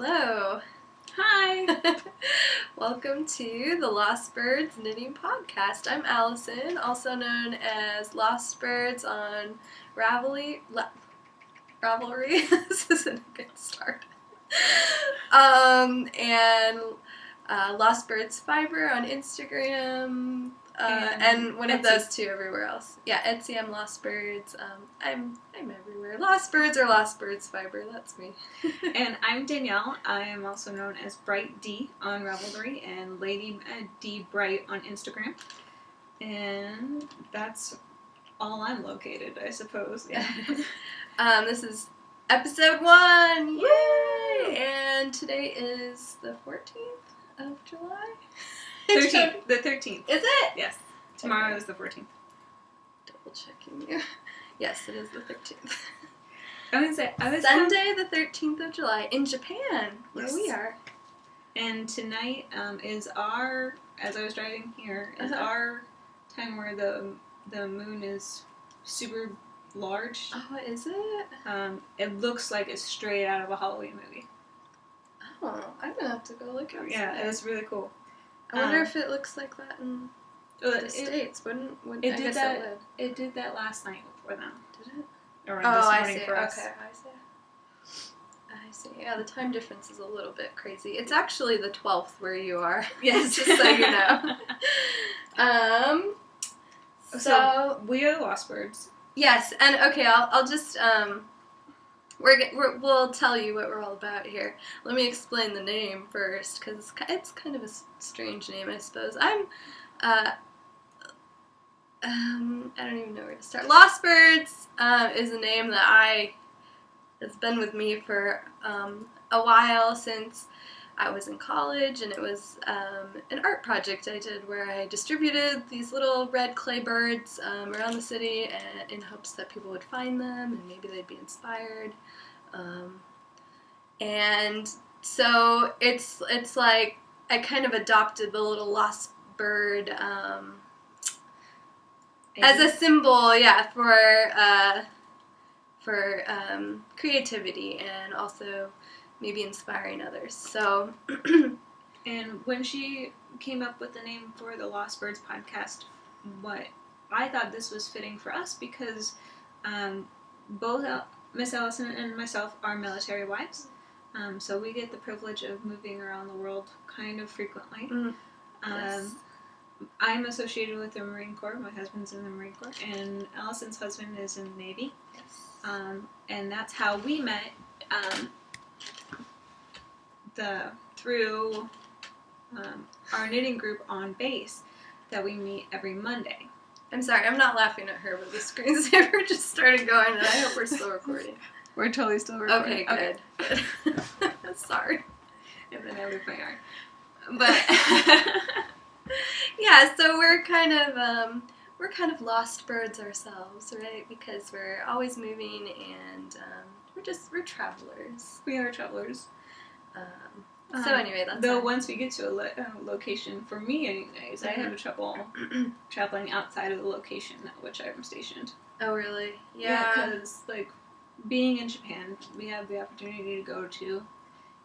Hello. Hi. Welcome to the Lost Birds Knitting Podcast. I'm Allison, also known as Lost Birds on Ravelry. This isn't a good start. And Lost Birds Fiber on Instagram. And one of those two everywhere else. Yeah, Etsy, I'm Lost Birds. I'm everywhere. Lost Birds or Lost Birds Fiber, that's me. And I'm Danielle. I am also known as Bright D on Ravelry and Lady D Bright on Instagram. And that's all I'm located, I suppose. Yeah. This is episode 1! Yay! Woo! And today is the 14th of July? 13th. The 13th. Is it? Yes. Tomorrow is the 14th. Double checking you. Yes, it is the 13th. Sunday, the 13th of July in Japan, where we are. And tonight is our, as I was driving here, is our time where the moon is super large. Oh, is it? It looks like it's straight out of a Halloween movie. Oh, I'm gonna have to go look at it. Yeah, it was really cool. I wonder if it looks like that in the States. It did that last night before them. Did it? Or this morning for us. Okay, I see. Yeah, the time difference is a little bit crazy. It's actually the 12th where you are. Yes, just so you know. So we are the Lost Birds. Yes, and okay, I'll just we'll tell you what we're all about here. Let me explain the name first, because it's kind of a strange name, I suppose. I don't even know where to start. Lost Birds is a name that has been with me for a while, since I was in college, and it was an art project I did where I distributed these little red clay birds around the city in hopes that people would find them and maybe they'd be inspired. And so it's like I kind of adopted the little lost bird as a symbol, for creativity and also maybe inspiring others. So, and when she came up with the name for the Lost Birds podcast, I thought this was fitting for us because both Miss Allison and myself are military wives, so we get the privilege of moving around the world kind of frequently. Yes. I'm associated with the Marine Corps. My husband's in the Marine Corps, and Allison's husband is in the Navy. Yes. And that's how we met. Through our knitting group on base that we meet every Monday. I'm sorry, I'm not laughing at her, but the screensaver just started going, and I hope we're still recording. We're totally still recording. Okay, good. Sorry. And then I leave my yarn. But yeah, so we're kind of lost birds ourselves, right? Because we're always moving, and we're travelers. We are travelers. So anyway, that's once we get to a location, for me anyways, I have trouble traveling outside of the location at which I'm stationed. Oh, really? Yeah, because being in Japan, we have the opportunity to go to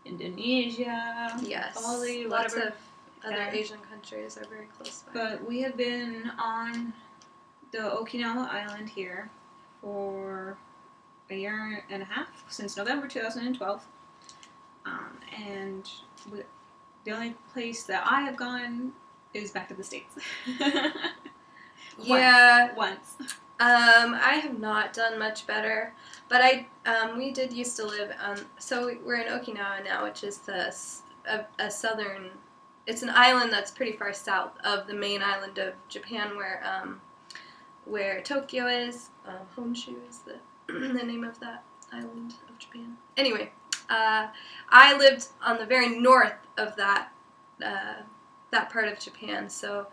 Indonesia, yes, Bali, lots of other Asian countries are very close by. But we have been on the Okinawa island here for a year and a half, since November 2012. And the only place that I have gone is back to the States. Once. I have not done much better, but we did used to live so we're in Okinawa now, which is a southern. It's an island that's pretty far south of the main island of Japan, where Tokyo is. Honshu is the name of that island of Japan. Anyway. I lived on the very north of that part of Japan, so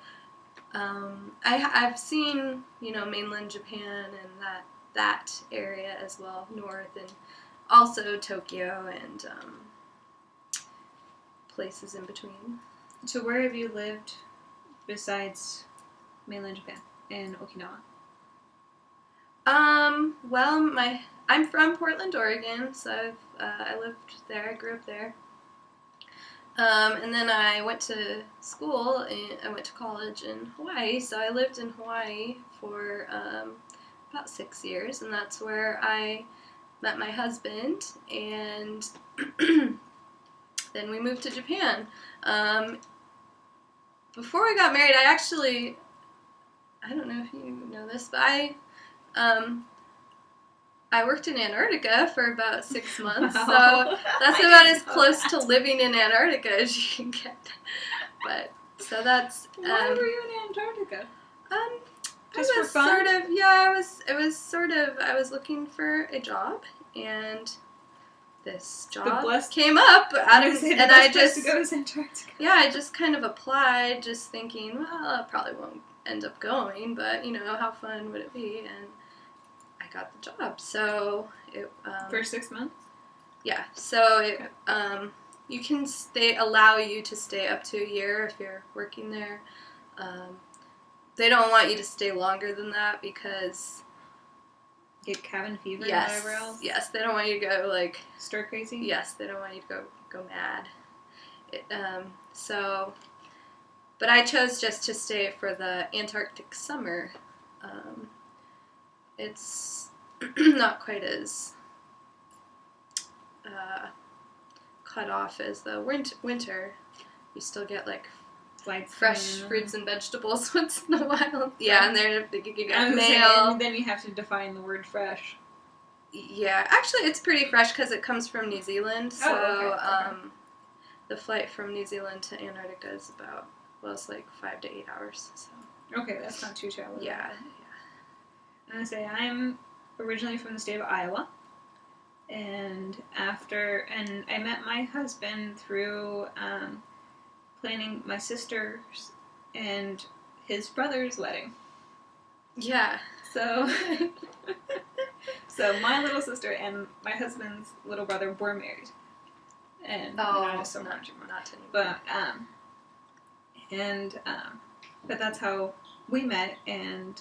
I've seen mainland Japan and that area as well, north, and also Tokyo and places in between. So where have you lived besides mainland Japan and Okinawa? Well, I'm from Portland, Oregon, so I lived there. I grew up there. And then I went to school, and I went to college in Hawaii, so I lived in Hawaii for about 6 years, and that's where I met my husband, and then we moved to Japan. Before we got married, I don't know if you know this, but I worked in Antarctica for about 6 months, Wow. so that's about as close to living in Antarctica as you can get. But so that's. Why were you in Antarctica? Just I was for fun? sort of, yeah. It was sort of. I was looking for a job, and this job came up, and I just to go is Antarctica. Yeah, I just kind of applied, just thinking, well, I probably won't end up going, but how fun would it be? And I got the job, so it for 6 months. Yeah, so it you can allow you to stay up to a year if you're working there. They don't want you to stay longer than that because get cabin fever yes, and whatever else. Yes, they don't want you to go like stir crazy. Yes, they don't want you to go mad. But I chose just to stay for the Antarctic summer. It's not quite as cut off as the winter. You still get like fresh fruits and vegetables once in a while. Yeah, and they're you get mail. And then you have to define the word fresh. Yeah, actually, it's pretty fresh because it comes from New Zealand. So okay. The flight from New Zealand to Antarctica is it's like 5 to 8 hours. So okay, that's not too shallow. Yeah. I'm gonna say I'm originally from the state of Iowa, and I met my husband through planning my sister's and his brother's wedding. Yeah. So, so my little sister and my husband's little brother were married, and not so much anymore. Not anymore. But that's how we met. And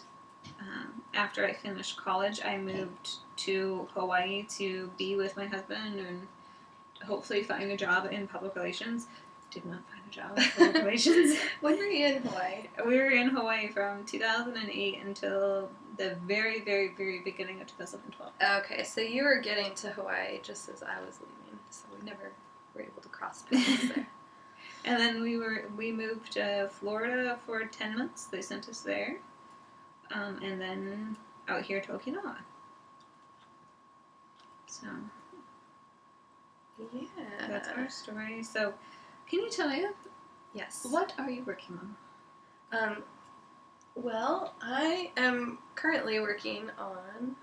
after I finished college, I moved to Hawaii to be with my husband and hopefully find a job in public relations. Did not find a job in public relations. When were you in Hawaii? We were in Hawaii from 2008 until the very, very, very beginning of 2012. Okay, so you were getting to Hawaii just as I was leaving, so we never were able to cross paths there. And then we moved to Florida for 10 months. They sent us there. And then out here to Okinawa. So, yeah. That's our story. So, can you tell me? Yes. What are you working on? Well, I am currently working on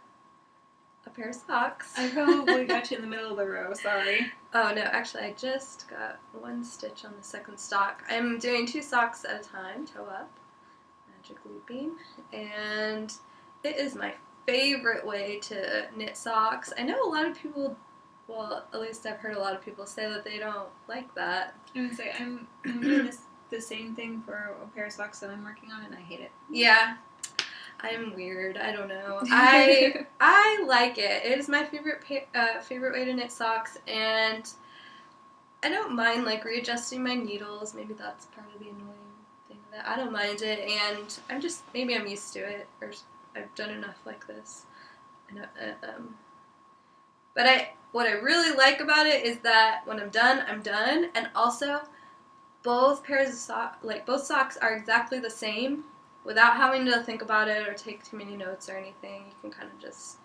a pair of socks. I probably got you in the middle of the row, sorry. Oh, no, actually, I just got one stitch on the second sock. I'm doing 2 socks at a time, toe up, magic looping, and it is my favorite way to knit socks. I know a lot of people, well, at least I've heard a lot of people say that they don't like that. I would say I'm doing the same thing for a pair of socks that I'm working on, and I hate it. Yeah. I'm weird. I don't know. I like it. It is my favorite way to knit socks, and I don't mind like readjusting my needles. Maybe that's part of the annoying thing of that. I don't mind it, and maybe I'm used to it, or I've done enough like this. But what I really like about it is that when I'm done, and also both socks are exactly the same. Without having to think about it or take too many notes or anything, you can kind of just...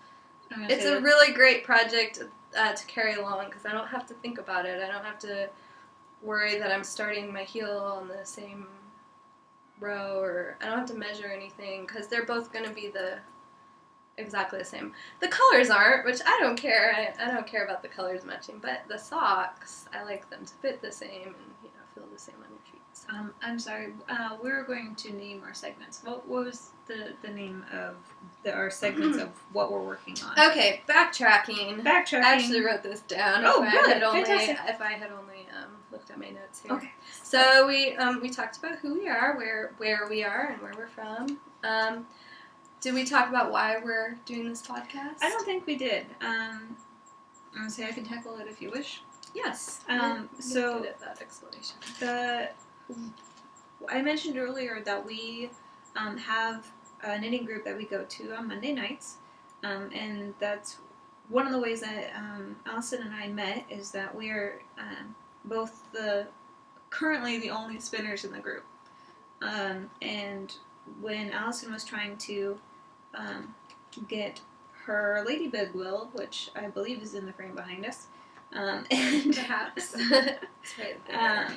It's a really great project to carry along because I don't have to think about it. I don't have to worry that I'm starting my heel on the same row, or I don't have to measure anything because they're both going to be exactly the same. The colors aren't, which I don't care. I don't care about the colors matching, but the socks, I like them to fit the same and feel the same on your feet. So. I'm sorry. We were going to name our segments. What was the name of our segments of what we're working on? Okay, backtracking. I actually wrote this down. Oh, really? Fantastic. If I had only looked at my notes here. Okay. So we talked about who we are, where we are, and where we're from. Did we talk about why we're doing this podcast? I don't think we did. I would say I can tackle it if you wish. Yes. So good at that explanation. I mentioned earlier that we have a knitting group that we go to on Monday nights, and that's one of the ways that Allison and I met is that we are both currently the only spinners in the group. And when Allison was trying to get her ladybug wheel, which I believe is in the frame behind us, and perhaps it's right there.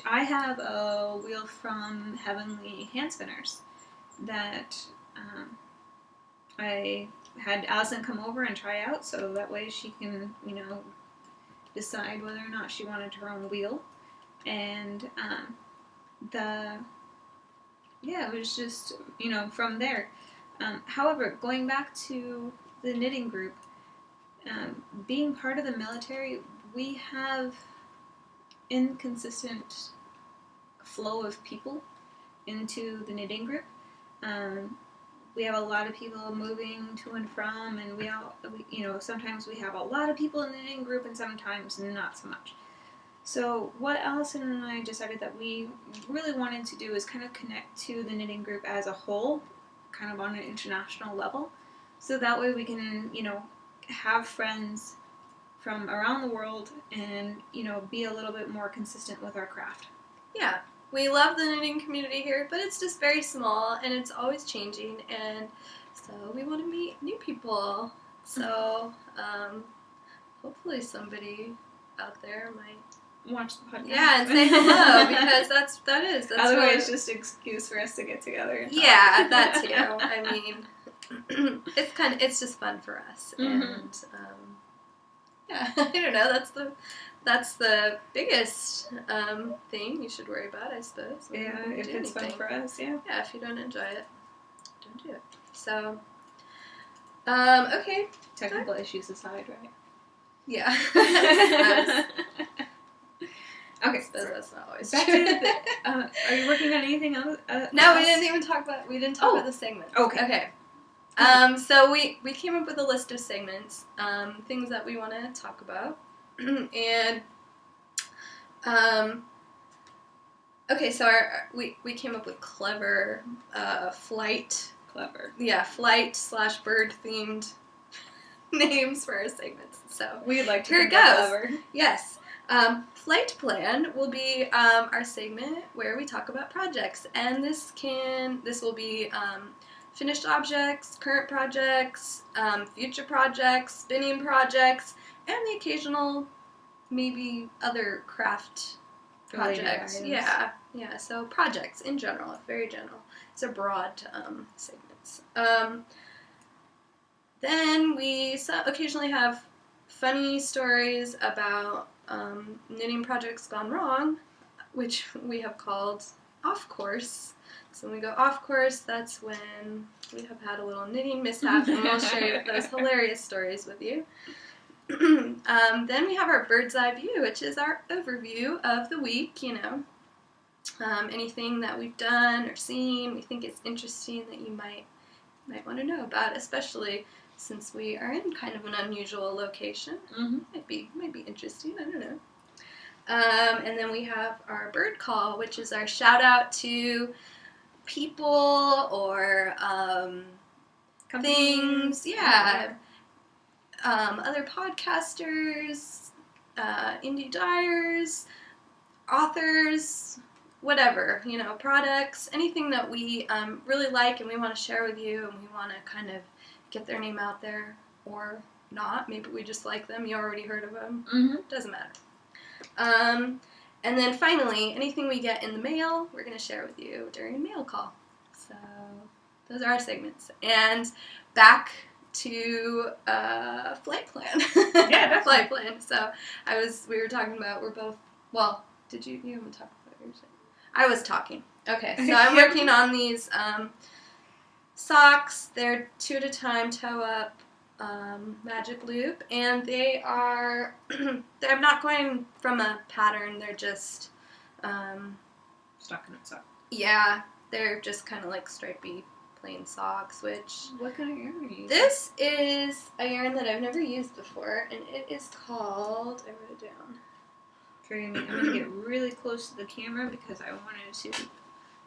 I have a wheel from Heavenly Hand Spinners that I had Allison come over and try out, so that way she can, decide whether or not she wanted her own wheel. And it was just, from there. However, going back to the knitting group, being part of the military, we have inconsistent flow of people into the knitting group. We have a lot of people moving to and from, and sometimes we have a lot of people in the knitting group, and sometimes not so much. So what Allison and I decided that we really wanted to do is kind of connect to the knitting group as a whole, kind of on an international level, so that way we can, have friends from around the world and, be a little bit more consistent with our craft. Yeah. We love the knitting community here, but it's just very small, and it's always changing, and so we want to meet new people. So, hopefully somebody out there might watch the podcast. Yeah, and say hello, because that's otherwise it's just an excuse for us to get together and talk. Yeah, that too. I mean, it's just fun for us, and yeah, I don't know. That's the biggest thing you should worry about, I suppose. Yeah, if it's fun for us, yeah. Yeah, if you don't enjoy it, don't do it. So, okay. Technical issues aside, right? Yeah. Okay, so that's not always back true. to are you working on anything else? No, we didn't even talk about. We didn't talk about the segments. Okay. So we came up with a list of segments, things that we want to talk about, and okay. So we came up with clever flight. Clever. Yeah, flight/bird themed names for our segments. So we'd like to. Here it goes. Clever. Yes. Flight plan will be our segment where we talk about projects, and this will be finished objects, current projects, future projects, spinning projects, and the occasional maybe other craft projects. Yeah. So projects in general, very general. It's a broad segments. Then we occasionally have funny stories about knitting projects gone wrong, which we have called off course. So when we go off course, that's when we have had a little knitting mishap, and we'll share those hilarious stories with you. Then we have our bird's eye view, which is our overview of the week, anything that we've done or seen we think is interesting that you might want to know about, especially since we are in kind of an unusual location. Mm-hmm. Might be interesting, I don't know. And then we have our bird call, which is our shout out to people or things, other podcasters, indie dyers, authors, whatever, products, anything that we really like and we want to share with you, and we want to kind of get their name out there, or not. Maybe we just like them. You already heard of them. Mm-hmm. Doesn't matter. And then finally, anything we get in the mail, we're going to share with you during mail call. So those are our segments. And back to flight plan. Yeah, flight plan. So we were talking about, you haven't talked about yours yet? I was talking. Okay, so I'm working on these socks. They're 2 at a time, toe up, magic loop, and they are, they're not going from a pattern, they're just stockinette sock. Yeah, they're just kind of like stripy plain socks, which... What kind of yarn are you using? This is a yarn that I've never used before, and it is called... I wrote it down. I'm going to get really close to the camera because I wanted to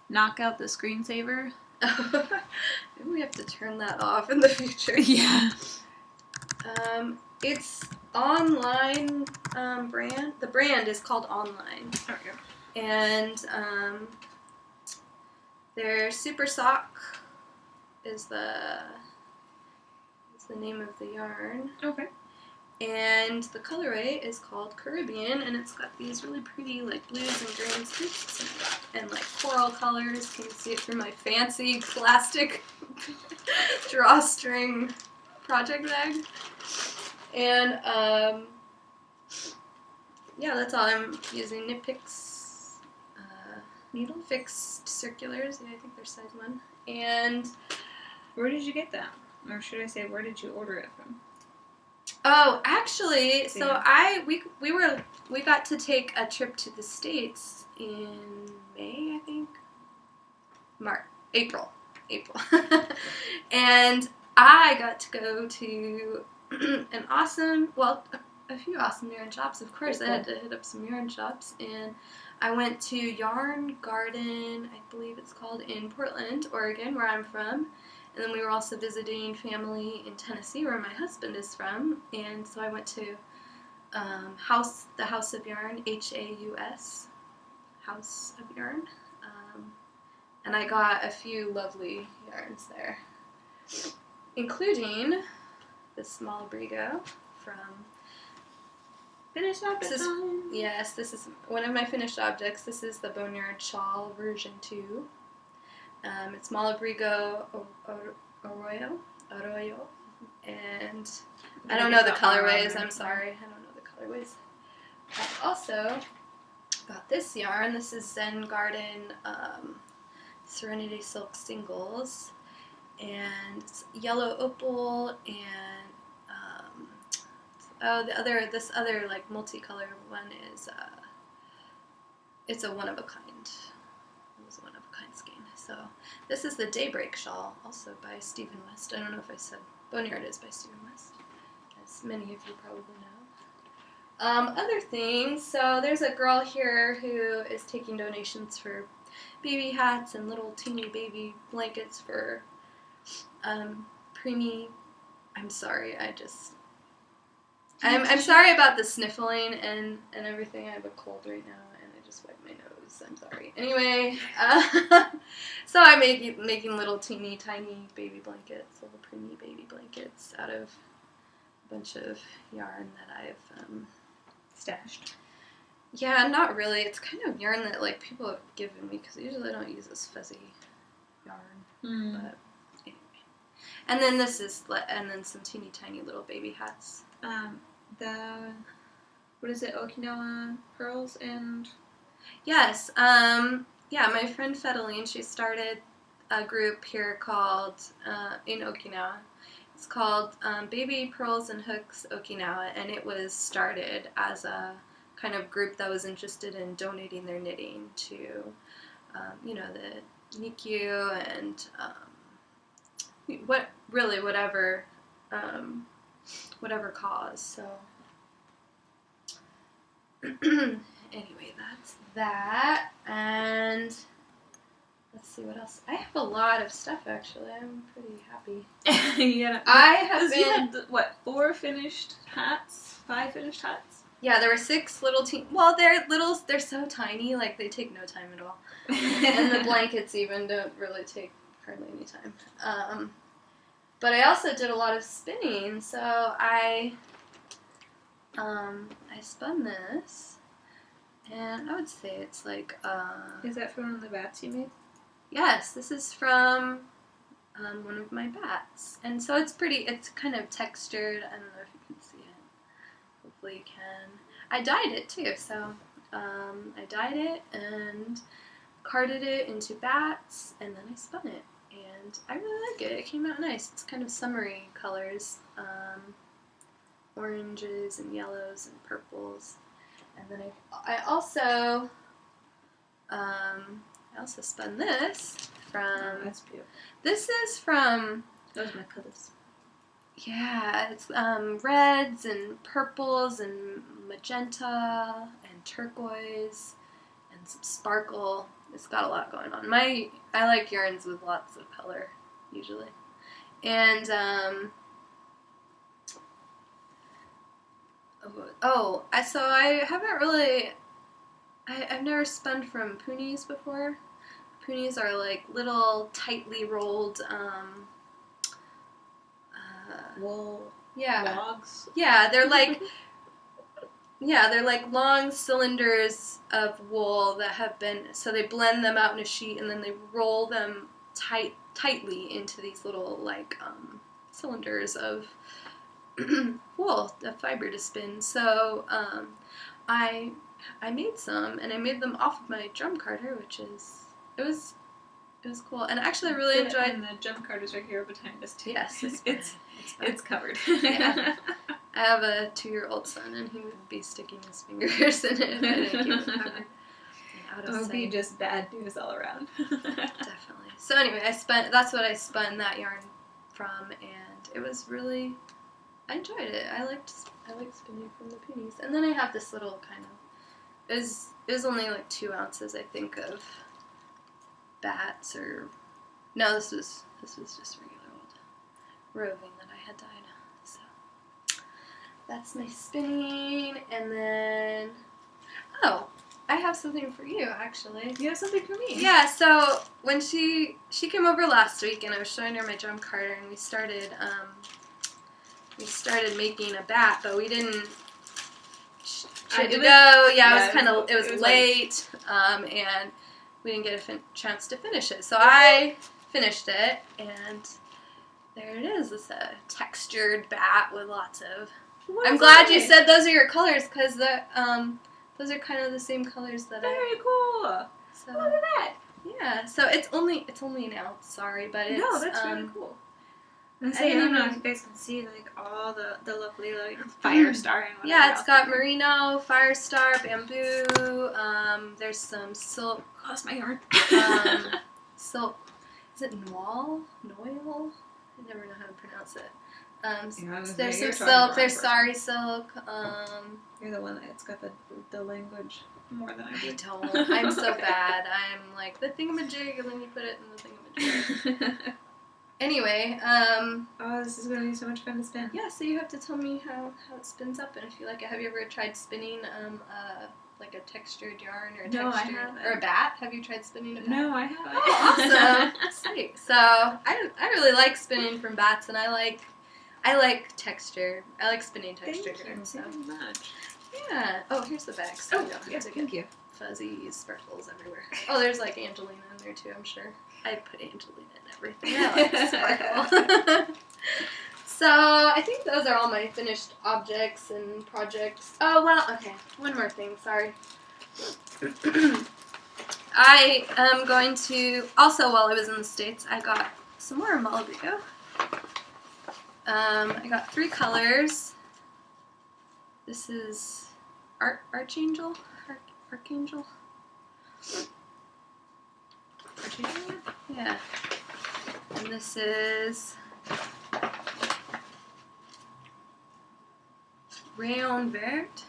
knock out the screensaver. Maybe we have to turn that off in the future. Yeah. It's online brand. The brand is called Online. There we go. And their Super Sock is the name of the yarn. Okay. And the colorway is called Caribbean, and it's got these really pretty like blues and greens and like coral colors. Can you see it through my fancy plastic drawstring project bag? And yeah, that's all. I'm using Knit Picks needle fixed circulars. Yeah, I think they're size 1. And where did you get that? Or should I say, where did you order it from? Oh, actually, so we got to take a trip to the States in May, I think. April. And I got to go to a few awesome yarn shops. Of course, I had to hit up some yarn shops, and I went to Yarn Garden, I believe it's called, in Portland, Oregon, where I'm from. And then we were also visiting family in Tennessee, where my husband is from. And so I went to the House of Yarn, Haus, House of Yarn. And I got a few lovely yarns there, including this small brigo from... Finished object. Yes, this is one of my finished objects. This is the Boneyard Shawl version 2. It's Malabrigo Arroyo, and I don't know the colorways, I'm sorry, I don't know the colorways. I also got this yarn. This is Zen Garden Serenity Silk Singles, and it's yellow opal, and this other like multicolor one is it's a one-of-a-kind. It was a one-of-a-kind skein. So this is the Daybreak Shawl, also by Stephen West. I don't know if I said Boneyard is by Stephen West, as many of you probably know. Other things, so there's a girl here who is taking donations for baby hats and little teeny baby blankets for preemie. I'm sorry, I'm sorry about the sniffling and everything. I have a cold right now, and I just wiped my nose. I'm sorry. Anyway, so I'm making little teeny tiny baby blankets, little preemie baby blankets out of a bunch of yarn that I've stashed. Yeah, not really. It's kind of yarn that like people have given me because usually I don't use this fuzzy yarn. But anyway, and then some teeny tiny little baby hats. What is it? Okinawa pearls and... Yes. Yeah, my friend Fedeline, she started a group here called, in Okinawa. It's called Baby Pearls and Hooks Okinawa, and it was started as a kind of group that was interested in donating their knitting to, the NICU and whatever cause. So anyway, that's that. And let's see what else. I have a lot of stuff actually. I'm pretty happy. Yeah. You had 4 finished hats? 5 finished hats? Yeah, there were 6 little well, they're so tiny, like they take no time at all. And the blankets even don't really take hardly any time. But I also did a lot of spinning, so I spun this, and I would say it's like Is that from one of the bats you made? Yes, this is from one of my bats, and so it's kind of textured. I don't know if you can see it. Hopefully you can. I dyed it too, so I dyed it and carded it into bats, and then I spun it. And I really like it. It came out nice. It's kind of summery colors. Oranges and yellows and purples. And then I also spun this. from. That's beautiful. This is from. Those are my colors. Yeah, it's reds and purples and magenta and turquoise and some sparkle. It's got a lot going on. I like yarns with lots of color usually, and so I haven't really. I've never spun from poonies before. Poonies are like little tightly rolled. Wool. Yeah. Logs. Yeah, they're like. Yeah, they're like long cylinders of wool that have been. So they blend them out in a sheet and then they roll them tightly into these little like cylinders of wool, the fiber to spin. So I made some, and I made them off of my drum carder, which is it was cool. And actually, I really enjoyed. And the drum carder's right here behind us too. Yes, it's covered. Yeah. I have a 2-year-old son, and he would be sticking his fingers in it if I didn't keep it covered. And out of It would sight. be just bad news all around. Definitely. So anyway, that's what I spun that yarn from, and it was really. I enjoyed it. I liked spinning from the peonies. And then I have this little kind of. It was only like 2 ounces, I think, of bats or. No, this was just regular old roving that I had dyed. So that's my spinning, and then I have something for you actually. You have something for me? Yeah. So when she came over last week, and I was showing her my drum carder, and we started making a bat, but we didn't. She had to go. Yeah, it was late, and we didn't get a chance to finish it. So I finished it, and there it is. It's a textured bat with lots of. I'm glad you said those are your colors, because those are kind of the same colors that Very cool. So look at that. Yeah. So it's only an ounce. Sorry, but it's no, that's really cool. And so I don't know if you guys can see like all the lovely like fire star and whatever. Yeah, it's got merino, fire star, bamboo. There's some silk. Oh, that's my yarn. Silk. Is it noil? Noil? I never know how to pronounce it. There's some silk. There's sari silk. You're the one that's got the language more than I do. I don't. I'm so bad. I'm like the thingamajig, and then you put it in the thingamajig. Anyway, this is going to be so much fun to spin. Yeah, so you have to tell me how it spins up and if you like it. Have you ever tried spinning like a textured yarn or I haven't. Or a bat? Have you tried spinning a bat? No, I haven't. Oh, awesome. Sweet. So I really like spinning from bats, and I like texture. I like spinning texture. Thank you so very much. Yeah. Oh, here's the bag. So thank you. Fuzzy sparkles everywhere. Oh, there's like Angelina in there too, I'm sure. I put Angelina in everything. I like sparkle. So I think those are all my finished objects and projects. Oh, well, okay. One more thing, sorry. I am going to, also while I was in the States, I got some more Malabrigo. I got 3 colors. This is Archangel. Archangel? Yeah. And this is Rayon Vert.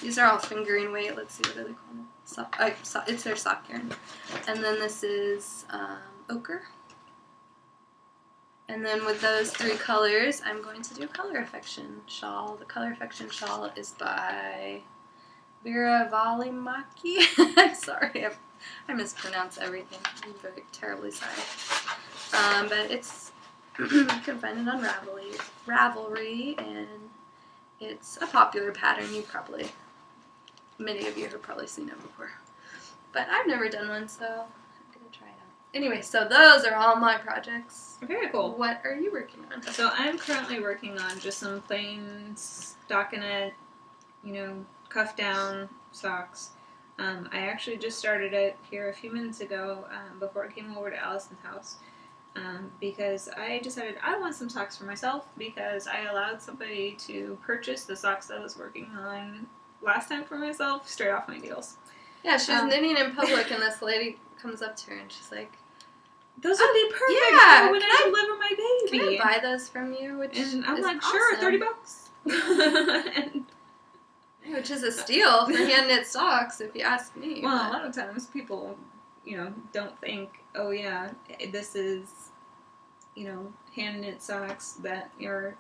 These are all fingering weight. Let's see, what do they call them? It's their sock yarn. And then this is ochre. And then with those 3 colors, I'm going to do a Color Affection shawl. The Color Affection shawl is by Vera Valimaki. I'm sorry, I mispronounce everything. I'm very terribly sorry. But it's you can find it on Ravelry, and it's a popular pattern. Many of you have probably seen it before. But I've never done one, so I'm gonna try it out. Anyway, so those are all my projects. Very cool. What are you working on? So I'm currently working on just some plain stockinette, cuff down socks. I actually just started it here a few minutes ago before I came over to Allison's house because I decided I want some socks for myself because I allowed somebody to purchase the socks that I was working on last time for myself straight off my deals. Yeah, she was knitting in public, and this lady comes up to her, and she's like, those would be perfect for when I deliver my baby. Can I buy those from you? And I'm like, awesome. Sure, $30. Which is a steal for hand knit socks, if you ask me. Well, a lot of times people, don't think, oh yeah, this is, hand knit socks that are,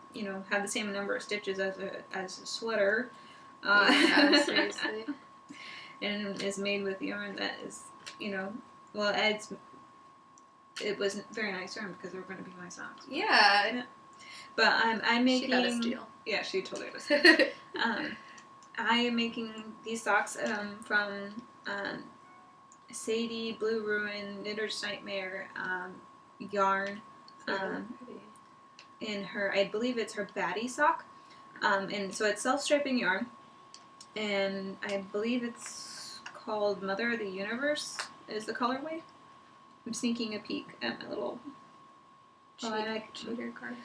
have the same number of stitches as a sweater. Yeah, seriously. And is made with yarn that is, well, it wasn't very nice yarn because they were going to be my socks. Yeah. But I'm making. She got a steal. Yeah, she totally was. I am making these socks from Sadie Blue Ruin Knitter's Nightmare yarn. In her, I believe it's her Batty sock. And so it's self-striping yarn. And I believe it's called Mother of the Universe is the colorway. I'm sneaking a peek at my little cheater card.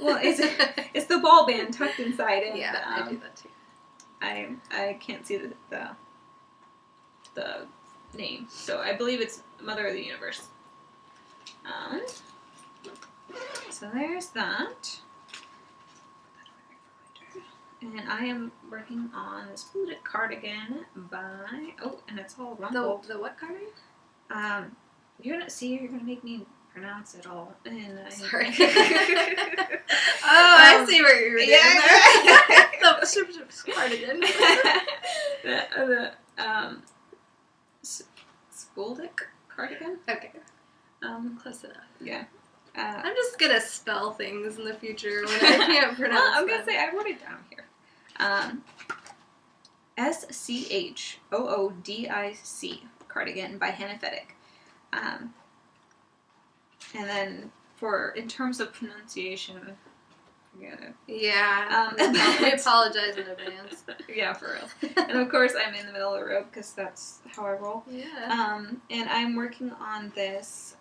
Well, it's the ball band tucked inside it. Yeah, I do that too. I can't see the name, so I believe it's Mother of the Universe. So there's that. And I am working on this fluted cardigan by... Oh, and it's all rumpled. The what cardigan? You're gonna make me pronounce it all. And Sorry. I see where you're doing the cardigan. Skoldic cardigan? Okay. Close enough. Yeah. I'm just gonna spell things in the future when I can't pronounce I'm gonna say, I wrote it down here. SCHOODIC cardigan by Hannah Feddick. And then in terms of pronunciation, forget it. Yeah. I apologize in advance. Yeah, for real. And of course, I'm in the middle of the road because that's how I roll. Yeah. And I'm working on this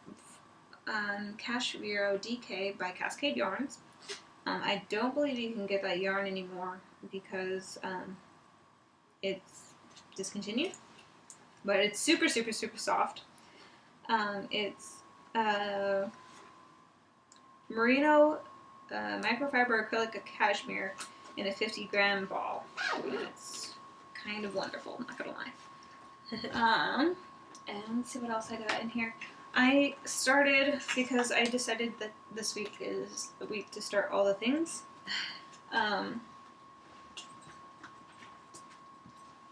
Cashmere DK by Cascade Yarns. I don't believe you can get that yarn anymore because it's discontinued. But it's super, super, super soft. It's merino microfiber acrylic cashmere in a 50-gram ball. It's kind of wonderful, I'm not gonna lie. And let's see what else I got in here. I started because I decided that this week is the week to start all the things.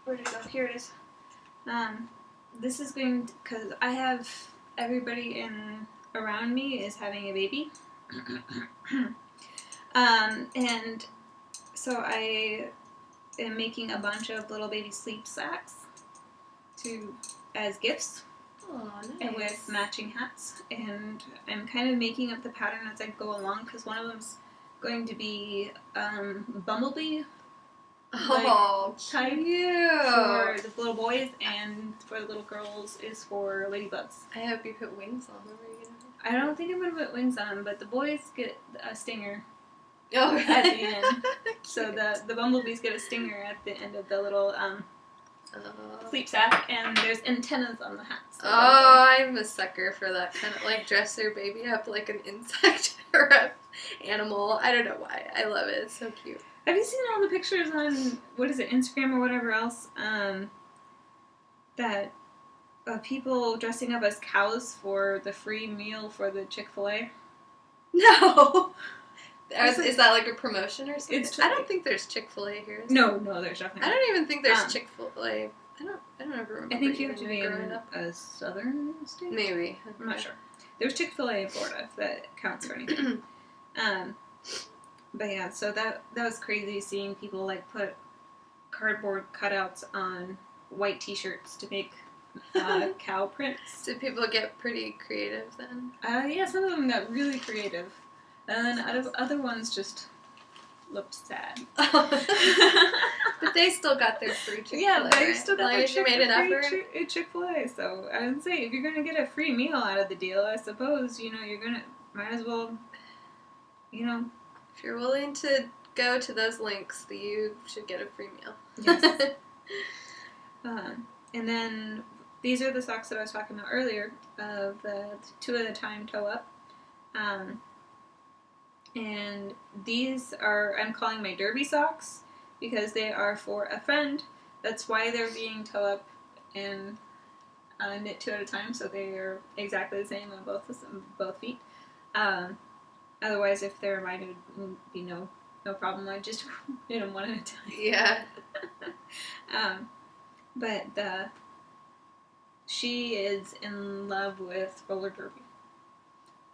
Where did it go? Here it is. This is going because I have everybody around me is having a baby. And so I am making a bunch of little baby sleep sacks as gifts. Oh, nice. And with matching hats, and I'm kind of making up the pattern as I go along because one of them's going to be bumblebee. Oh, type cute. For the little boys, and for the little girls is for ladybugs. I hope you put wings on them. I don't think I'm going to put wings on them, but the boys get a stinger at the end. So the bumblebees get a stinger at the end of the little sleep sack, and there's antennas on the hats. So I'm a sucker for that kind of, like, dress your baby up like an insect or an animal. I don't know why. I love it. It's so cute. Have you seen all the pictures on, Instagram or whatever else, that people dressing up as cows for the free meal for the Chick-fil-A? No! Is that like a promotion or something? I don't think there's Chick-fil-A here. No, there's definitely not. I don't even think there's Chick-fil-A. I don't ever remember. I think you have to be in a southern state? Maybe. I'm not sure. There's Chick-fil-A in Florida, if that counts for anything. But yeah, so that was crazy seeing people like put cardboard cutouts on white t-shirts to make cow prints. Did people get pretty creative then? Yeah, some of them got really creative. And then other ones just looked sad. But they still got their free Chick-fil-A. Yeah, they still got their free Chick-fil-A. So I would say if you're going to get a free meal out of the deal, I suppose, might as well, If you're willing to go to those links, you should get a free meal. Yes. And then these are the socks that I was talking about earlier, of the 2 at a time toe up. And these are, I'm calling my derby socks because they are for a friend. That's why they're being toe up and knit 2 at a time, so they are exactly the same on both feet. Otherwise, if they're mine, it would be no problem. I just knit them 1 at a time. Yeah. But she is in love with roller derby.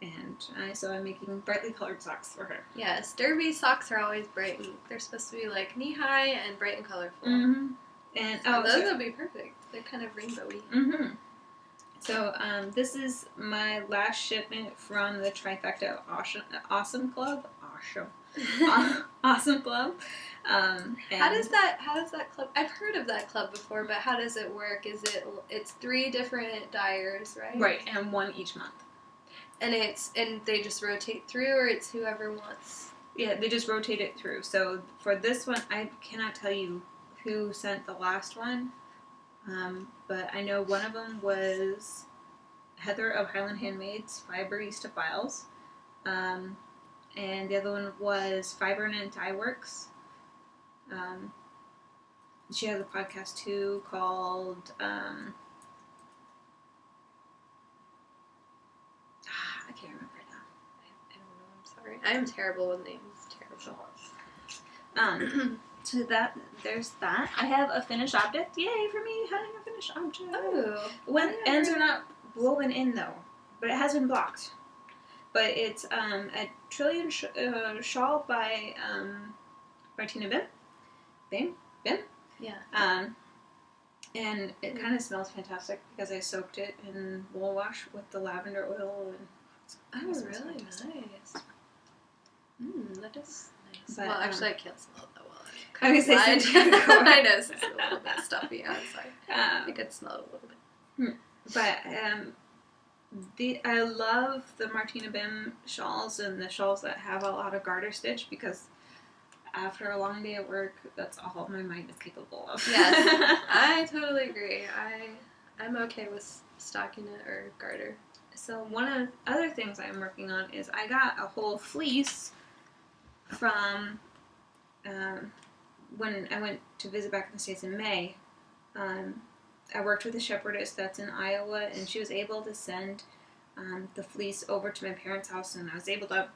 And so I'm making brightly colored socks for her. Yes, derby socks are always bright. And they're supposed to be like knee-high and bright and colorful. Mm-hmm. And those would be perfect. They're kind of rainbowy. Mm-hmm. So this is my last shipment from the Trifecta Awesome Club. Awesome Club. How does that club? I've heard of that club before, but how does it work? It's 3 different dyers, right? Right, and 1 each month. And they just rotate through, or it's whoever wants. Yeah, they just rotate it through. So for this one, I cannot tell you who sent the last one, but I know one of them was Heather of Highland Handmaids, Fiberista Files, and the other one was Fiber and Dye Works. She has a podcast too called I can't remember it now. I don't know. I'm sorry. I'm terrible with names. Terrible. So there's that. I have a finished object. Yay for me having a finished object. Oh. When ends are not woven in though, but it has been blocked. But it's a Trillion shawl by Martina Bim. Yeah. And it kind of smells fantastic because I soaked it in wool wash with the lavender oil. And Oh, really nice. That is nice. But, well, actually, I can't smell it that well. I was going to say I know it's a little bit stuffy outside. I could smell it a little bit. But I love the Martina Bim shawls and the shawls that have a lot of garter stitch because after a long day at work, that's all my mind is capable of. Yes, I totally agree. I'm okay with stocking it or garter. So one of the other things I'm working on is I got a whole fleece from when I went to visit back in the States in May. I worked with a shepherdess that's in Iowa, and she was able to send the fleece over to my parents' house, and I was able to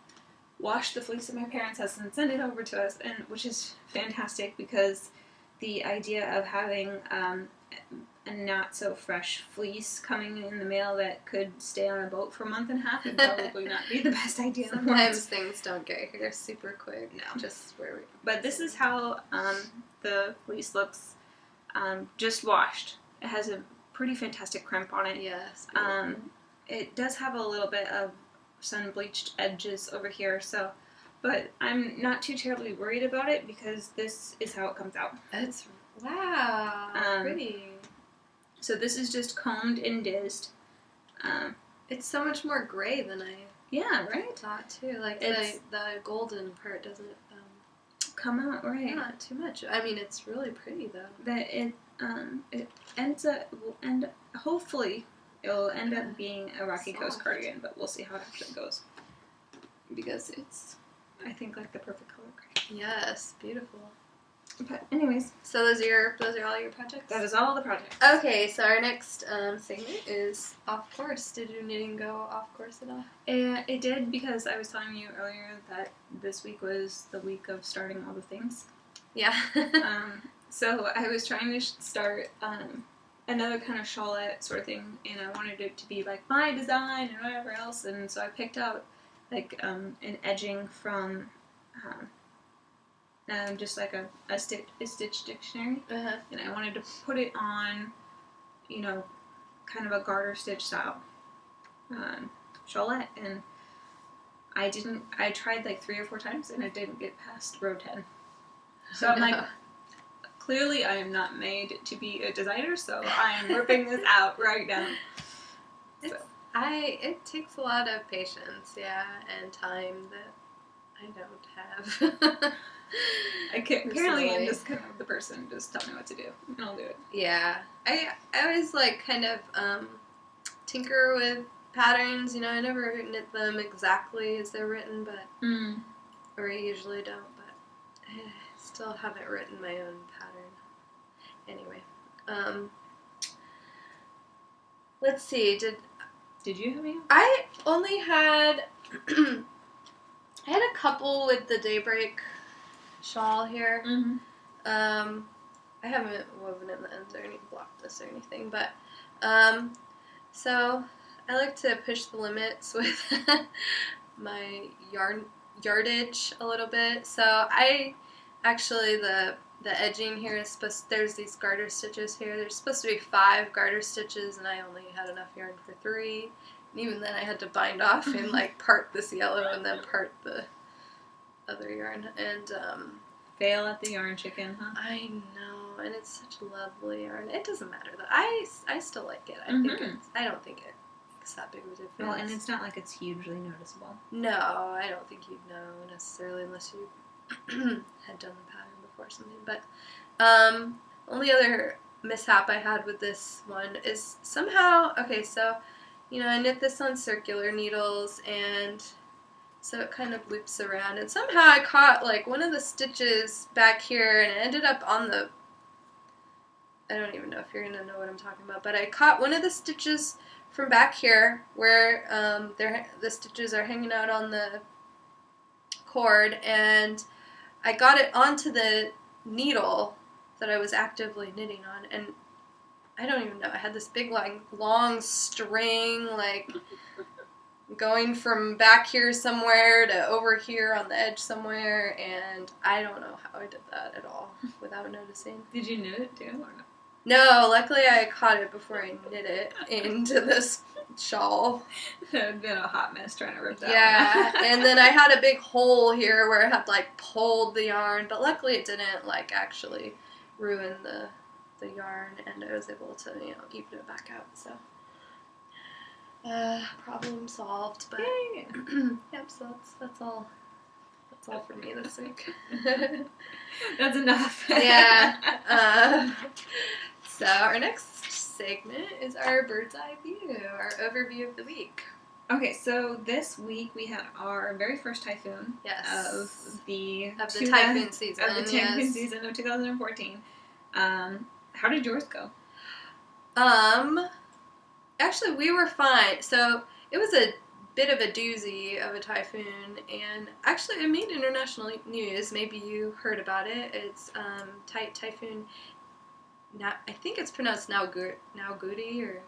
wash the fleece at my parents' house and send it over to us, and which is fantastic because the idea of having a not so fresh fleece coming in the mail that could stay on a boat for a month and a half would probably not be the best idea in the world. Sometimes things don't get here super quick. No. Just where we. But this is how the fleece looks, just washed. It has a pretty fantastic crimp on it. Yes. It does have a little bit of sun bleached edges over here, so, but I'm not too terribly worried about it because this is how it comes out. It's wow, pretty. So this is just combed and dizzed. It's so much more gray than I thought too. Like the golden part doesn't come out right. Not too much. I mean, it's really pretty though. That it hopefully it'll end up being a Rocky Coast cardigan, but we'll see how it actually goes. Because it's, I think, like the perfect color cardigan. Yes, beautiful. But anyways, so those are all your projects? That is all the projects. Okay, so our next segment is off course. Did your knitting go off course at all? It did, because I was telling you earlier that this week was the week of starting all the things. Yeah. So I was trying to start another kind of shawlette sort of thing, and I wanted it to be like my design and whatever else, and so I picked out like an edging from just like a stitch dictionary, and I wanted to put it on, you know, kind of a garter stitch style shawlette, and I tried like 3 or 4 times, and I didn't get past row 10. So I'm like, clearly I am not made to be a designer, so I am ripping this out right now. It takes a lot of patience, and time that I don't have. Apparently, I'm just kind of the person. Just tell me what to do, and I'll do it. Yeah. I always, like, kind of tinker with patterns. You know, I never knit them exactly as they're written, but... Or I usually don't, but I still haven't written my own pattern. Anyway. Let's see, did you have any? I only had... I had a couple with the Daybreak shawl here. Mm-hmm. I haven't woven in the ends or any blocked this or anything, but so I like to push the limits with my yardage a little bit. So I actually the edging here is there's these garter stitches here. There's supposed to be 5 garter stitches, and I only had enough yarn for 3. And even then, I had to bind off and like part this yellow and then part the other yarn. And fail at the yarn chicken, huh? I know, and it's such lovely yarn. It doesn't matter though. I still like it. I don't think it makes that big of a difference. Well, and it's not like it's hugely noticeable. No, I don't think you'd know necessarily unless you had done the pattern before or something. But only other mishap I had with this one is somehow, okay, so, you know, I knit this on circular needles, and so it kind of loops around, and somehow I caught, like, one of the stitches back here, and it ended up on the, I don't even know if you're going to know what I'm talking about, but I caught one of the stitches from back here, where the stitches are hanging out on the cord, and I got it onto the needle that I was actively knitting on, and I don't even know, I had this big, like, long string, like, going from back here somewhere to over here on the edge somewhere, and I don't know how I did that at all without noticing. Did you knit it too, or no? No, luckily I caught it before I knit it into this shawl. It would have been a hot mess trying to rip that Yeah, one out. and then I had a big hole here where I had, like, pulled the yarn, but luckily it didn't, like, actually ruin the yarn, and I was able to, you know, even it back out, so problem solved. But Yay. Yep, so that's all for me this week. That's enough. Yeah. So our next segment is our bird's eye view, our overview of the week. Okay, so this week we had our very first typhoon. Yes. Of the typhoon season. Of the typhoon season of 2014. How did yours go? Actually, we were fine. So it was a bit of a doozy of a typhoon, and actually it made international news. Maybe you heard about it. It's typhoon. I think it's pronounced Naoguri, or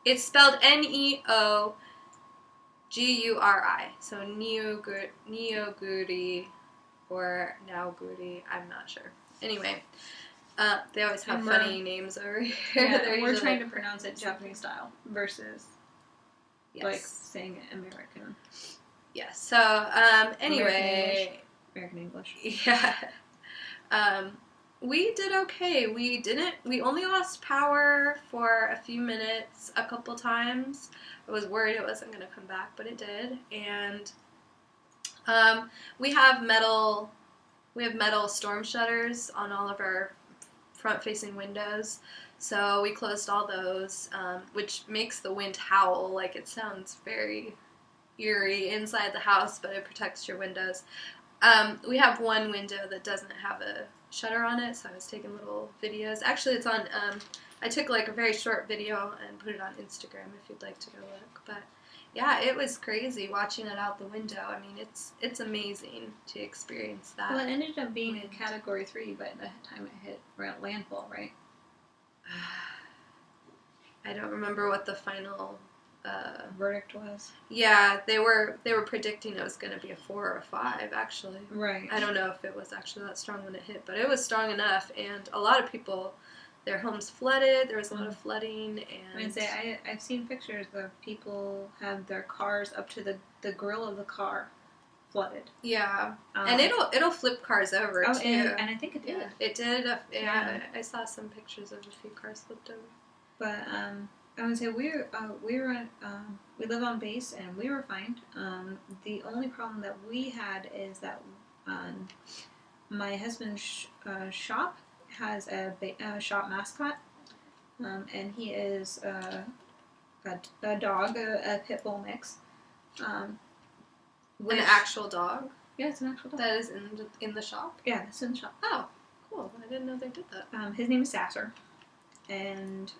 it's spelled Neoguri. So Neoguri or Naoguri. I'm not sure. Anyway. They always have funny names over here. Yeah, we're trying to pronounce it Japanese style versus, like, saying it American. Yeah, so, anyway. American English. Yeah. We did okay. We only lost power for a few minutes a couple times. I was worried it wasn't going to come back, but it did. And, we have metal storm shutters on all of our front-facing windows, so we closed all those, which makes the wind howl. Like, it sounds very eerie inside the house, but it protects your windows. We have one window that doesn't have a shutter on it, so I was taking little videos. Actually, it's on, I took, like, a very short video and put it on Instagram if you'd like to go look, but yeah, it was crazy watching it out the window. I mean, it's amazing to experience that. Well, it ended up being a Category 3 by the time it hit landfall, right? I don't remember what the final verdict was. Yeah, they were predicting it was going to be a 4 or a 5, actually. Right. I don't know if it was actually that strong when it hit, but it was strong enough, and a lot of people, their homes flooded. There was a lot of flooding, and I've seen pictures of people had their cars up to the grill of the car flooded. Yeah, and it'll flip cars over too. And I think it did. Yeah, it did. Yeah, I saw some pictures of a few cars flipped over. But I would say we live on base and we were fine. The only problem that we had is that my husband's shop has a shop mascot, and he is a dog, a pit bull mix. An actual dog? Yeah, it's an actual dog. That is in the shop? Yeah, it's in the shop. Oh, cool. I didn't know they did that. His name is Sasser, and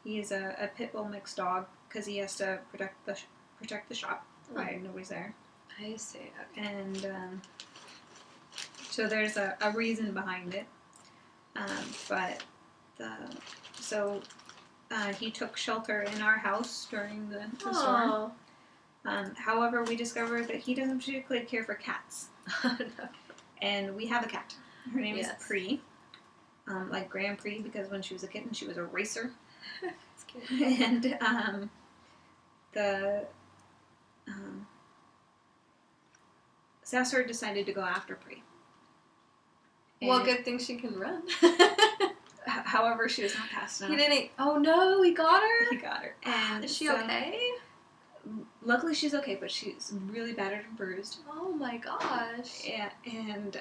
he is a pit bull mix dog because he has to protect the shop. Right, nobody's there. I see. Okay. And so there's a reason behind it. But he took shelter in our house during the storm. However, we discovered that he doesn't particularly care for cats. No. And we have a cat. Her name is Pree. Like Grand Prix, because when she was a kitten, she was a racer. That's cute. And Sasser decided to go after Pree. Well, good thing she can run. However, she was not fast enough. He didn't. Oh no, he got her? He got her. And is she okay? Luckily, she's okay, but she's really battered and bruised. Oh my gosh. Yeah, and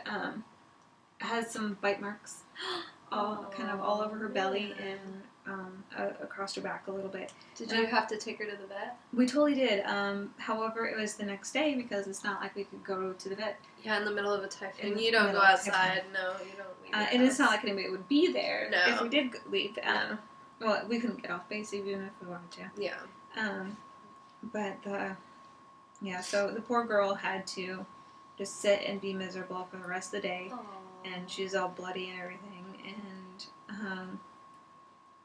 has some bite marks, all over her belly and across her back a little bit. Did you have to take her to the vet? We totally did. However, it was the next day because it's not like we could go to the vet. Yeah, in the middle of a typhoon. You don't go outside. No, you don't leave. And it's not like anybody would be there if we did leave. Yeah. Well, we couldn't get off base even if we wanted to. Yeah. So the poor girl had to just sit and be miserable for the rest of the day. Aww. And she was all bloody and everything. And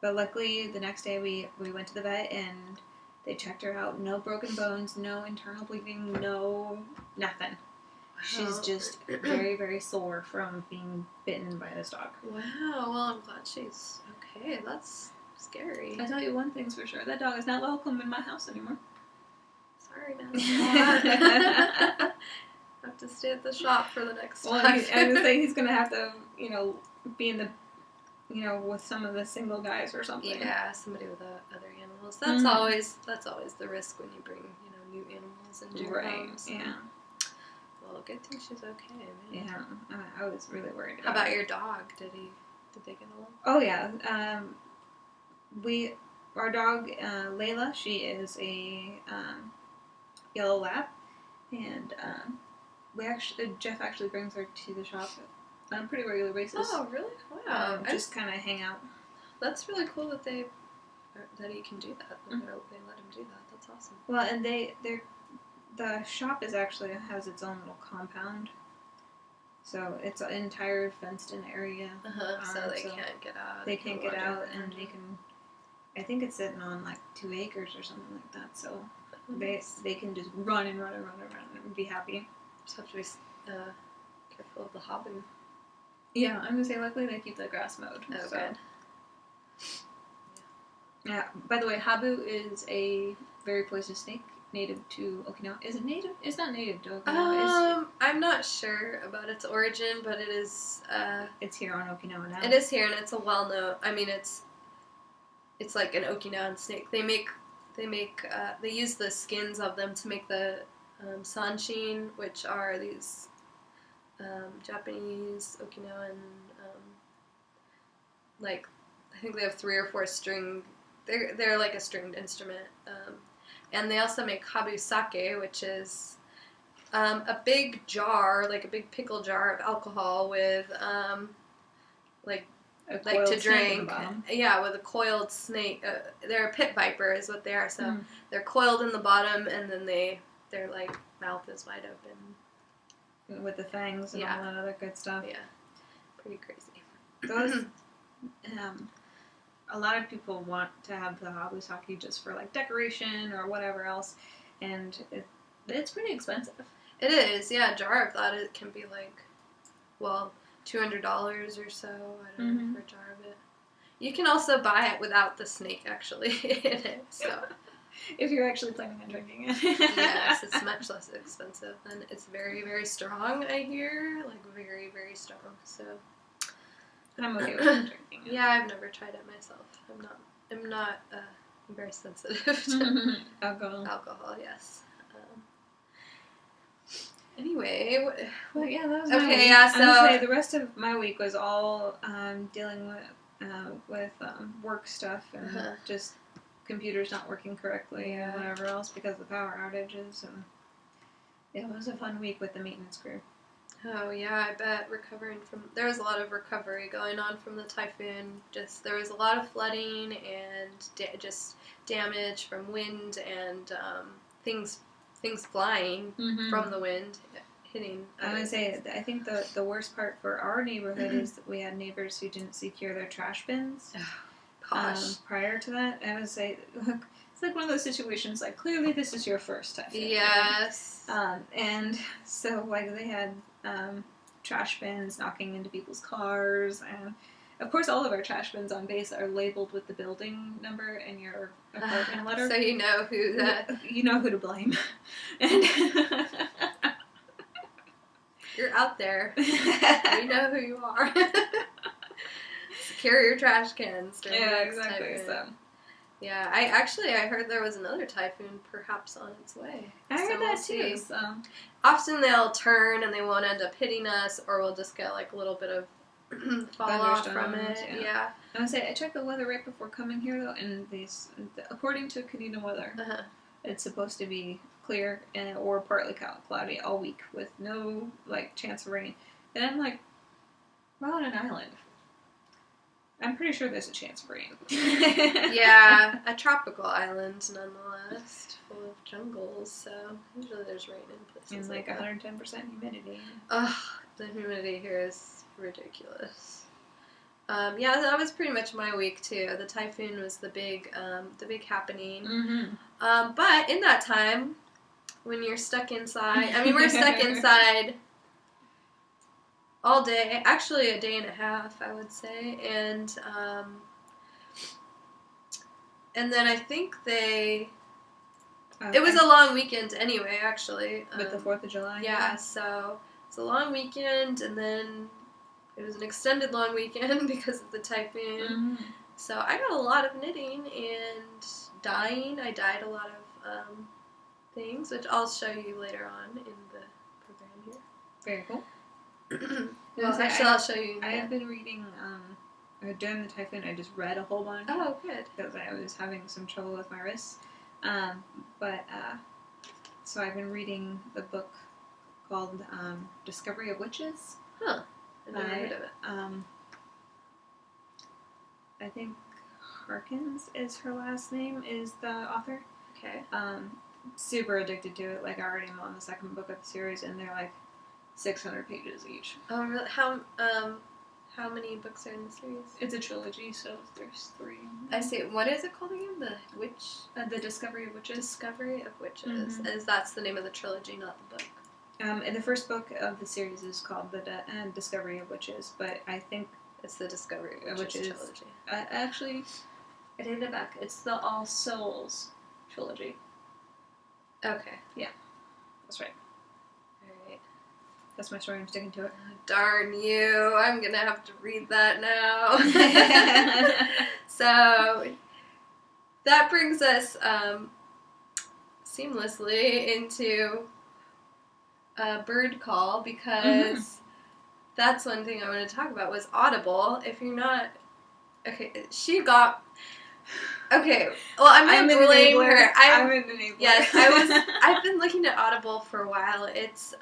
but luckily the next day we went to the vet and they checked her out. No broken bones, no internal bleeding, no nothing. She's just very, very sore from being bitten by this dog. Wow. Well, I'm glad she's okay. That's scary. I tell you one thing's for sure. That dog is not welcome in my house anymore. Sorry, man. I have to stay at the shop for the next time. I was going to say he's going to have to, be in the, with some of the single guys or something. Yeah, somebody with other animals. That's always the risk when you bring, new animals into your house. Yeah. Well, good thing she's okay, man. Yeah, I was really worried How about your dog? Did they get along? Oh, yeah. Our dog, Layla, she is a yellow lab, and Jeff actually brings her to the shop on a pretty regular basis. Oh, really? Wow. Just kind of hang out. That's really cool that he can do that. That they let him do that. That's awesome. Well, and the shop has its own little compound, so it's an entire fenced-in area. So they can't get out. They can't get out, and they can. I think it's sitting on like 2 acres or something like that. So they can just run and be happy. Just have to be careful of the habu. Yeah, I'm gonna say luckily they keep the grass mowed. Oh, so. good. Yeah. By the way, habu is a very poisonous snake native to Okinawa. Is it native? It's not native to Okinawa. I'm not sure about its origin, but it is. It's here on Okinawa now. It is here, and it's a well-known. I mean, it's like an Okinawan snake. They use the skins of them to make the sanshin, which are these Japanese Okinawan, I think they have 3 or 4 string. They're like a stringed instrument, and they also make habu sake, which is a big jar, like a big pickle jar of alcohol with to drink. Yeah, with a coiled snake. They're a pit viper is what they are. So they're coiled in the bottom, and then their mouth is wide open. With the fangs and all that other good stuff. Yeah. Pretty crazy. Those, a lot of people want to have the habu sake just for decoration or whatever else, and it's pretty expensive. It is, yeah. A jar of that it can be $200 or so. I don't know, for a jar of it. You can also buy it without the snake actually in it. So if you're actually planning on drinking it. Yes, it's much less expensive, and it's very, very strong. I hear very, very strong. So. And I'm okay with drinking it. Yeah, I've never tried it myself. I'm not very sensitive to alcohol. Alcohol, yes. Anyway, Well, yeah, that was my week. okay. Yeah, I would say so the rest of my week was all dealing with work stuff and just computers not working correctly and whatever else because of power outages, and it was a fun week with the maintenance crew. Oh yeah, I bet there was a lot of recovery going on from the typhoon. There was a lot of flooding and just damage from wind and things flying from the wind hitting. I would say I think the worst part for our neighborhood is that we had neighbors who didn't secure their trash bins. Gosh. Prior to that, I would say, look, it's like one of those situations. Like clearly, this is your first typhoon. Yes. And so like they had trash bins knocking into people's cars, and of course all of our trash bins on base are labeled with the building number and your apartment letter, so you know who to blame. And you're out there. We know who you are. Secure your trash cans. Yeah, exactly. So. Yeah, I heard there was another typhoon perhaps on its way. I heard that too. So. Often they'll turn and they won't end up hitting us, or we'll just get like a little bit of fall off from it. Yeah. I would say I checked the weather right before coming here though, and according to Canadian weather, it's supposed to be clear or partly cloudy all week with no like chance of rain. And I'm like, we're on an island. I'm pretty sure there's a chance of rain. Yeah, a tropical island nonetheless, full of jungles, so usually there's rain in places. And like 110% humidity. Ugh, the humidity here is ridiculous. Yeah, that was pretty much my week too. The typhoon was the big happening. Mm-hmm. But in that time, when you're stuck inside, we're stuck inside all day, actually a day and a half, I would say, and then I think it was a long weekend anyway, actually. With the 4th of July? Yeah, so it's a long weekend, and then it was an extended long weekend because of the typhoon. Mm-hmm. So I got a lot of knitting and dyeing. I dyed a lot of things, which I'll show you later on in the program here. Very cool. Well, actually, I'll show you. I have been reading, during the typhoon, I just read a whole bunch. Oh, good. Because I was having some trouble with my wrists. So I've been reading the book called Discovery of Witches. Huh. I've never heard of it. I think Harkins is her last name, is the author. Okay. Super addicted to it. Like, I already am on the second book of the series, and they're like 600 pages each. Oh, really? How many books are in the series? It's a trilogy, so there's 3. I see. What is it called again? The Discovery of Witches. Discovery of Witches. Mm-hmm. That's the name of the trilogy, not the book. And the first book of the series is called the Discovery of Witches, but I think it's the Discovery of Witches trilogy. Actually, I take that back. It's the All Souls trilogy. Okay. Yeah, that's right. Alright. That's my story. I'm sticking to it. Darn you. I'm going to have to read that now. So, that brings us seamlessly into Bird Call, because that's one thing I want to talk about was Audible. If you're not... Okay, Okay, well, I'm going to blame her. I'm an enabler. Yes, I've been looking at Audible for a while. It's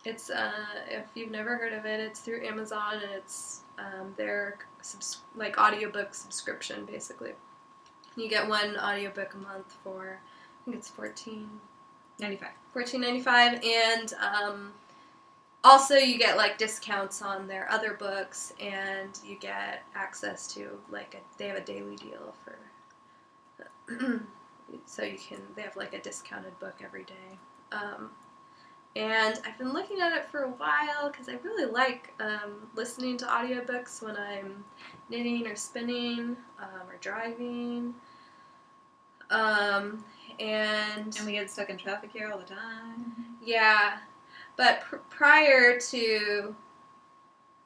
if you've never heard of it, it's through Amazon, and it's their audiobook subscription, basically. You get one audiobook a month for, I think it's $14.95, and also you get discounts on their other books, and you get access to they have a daily deal for so they have a discounted book every day. And I've been looking at it for a while because I really like listening to audiobooks when I'm knitting or spinning or driving. And we get stuck in traffic here all the time. Yeah, but prior to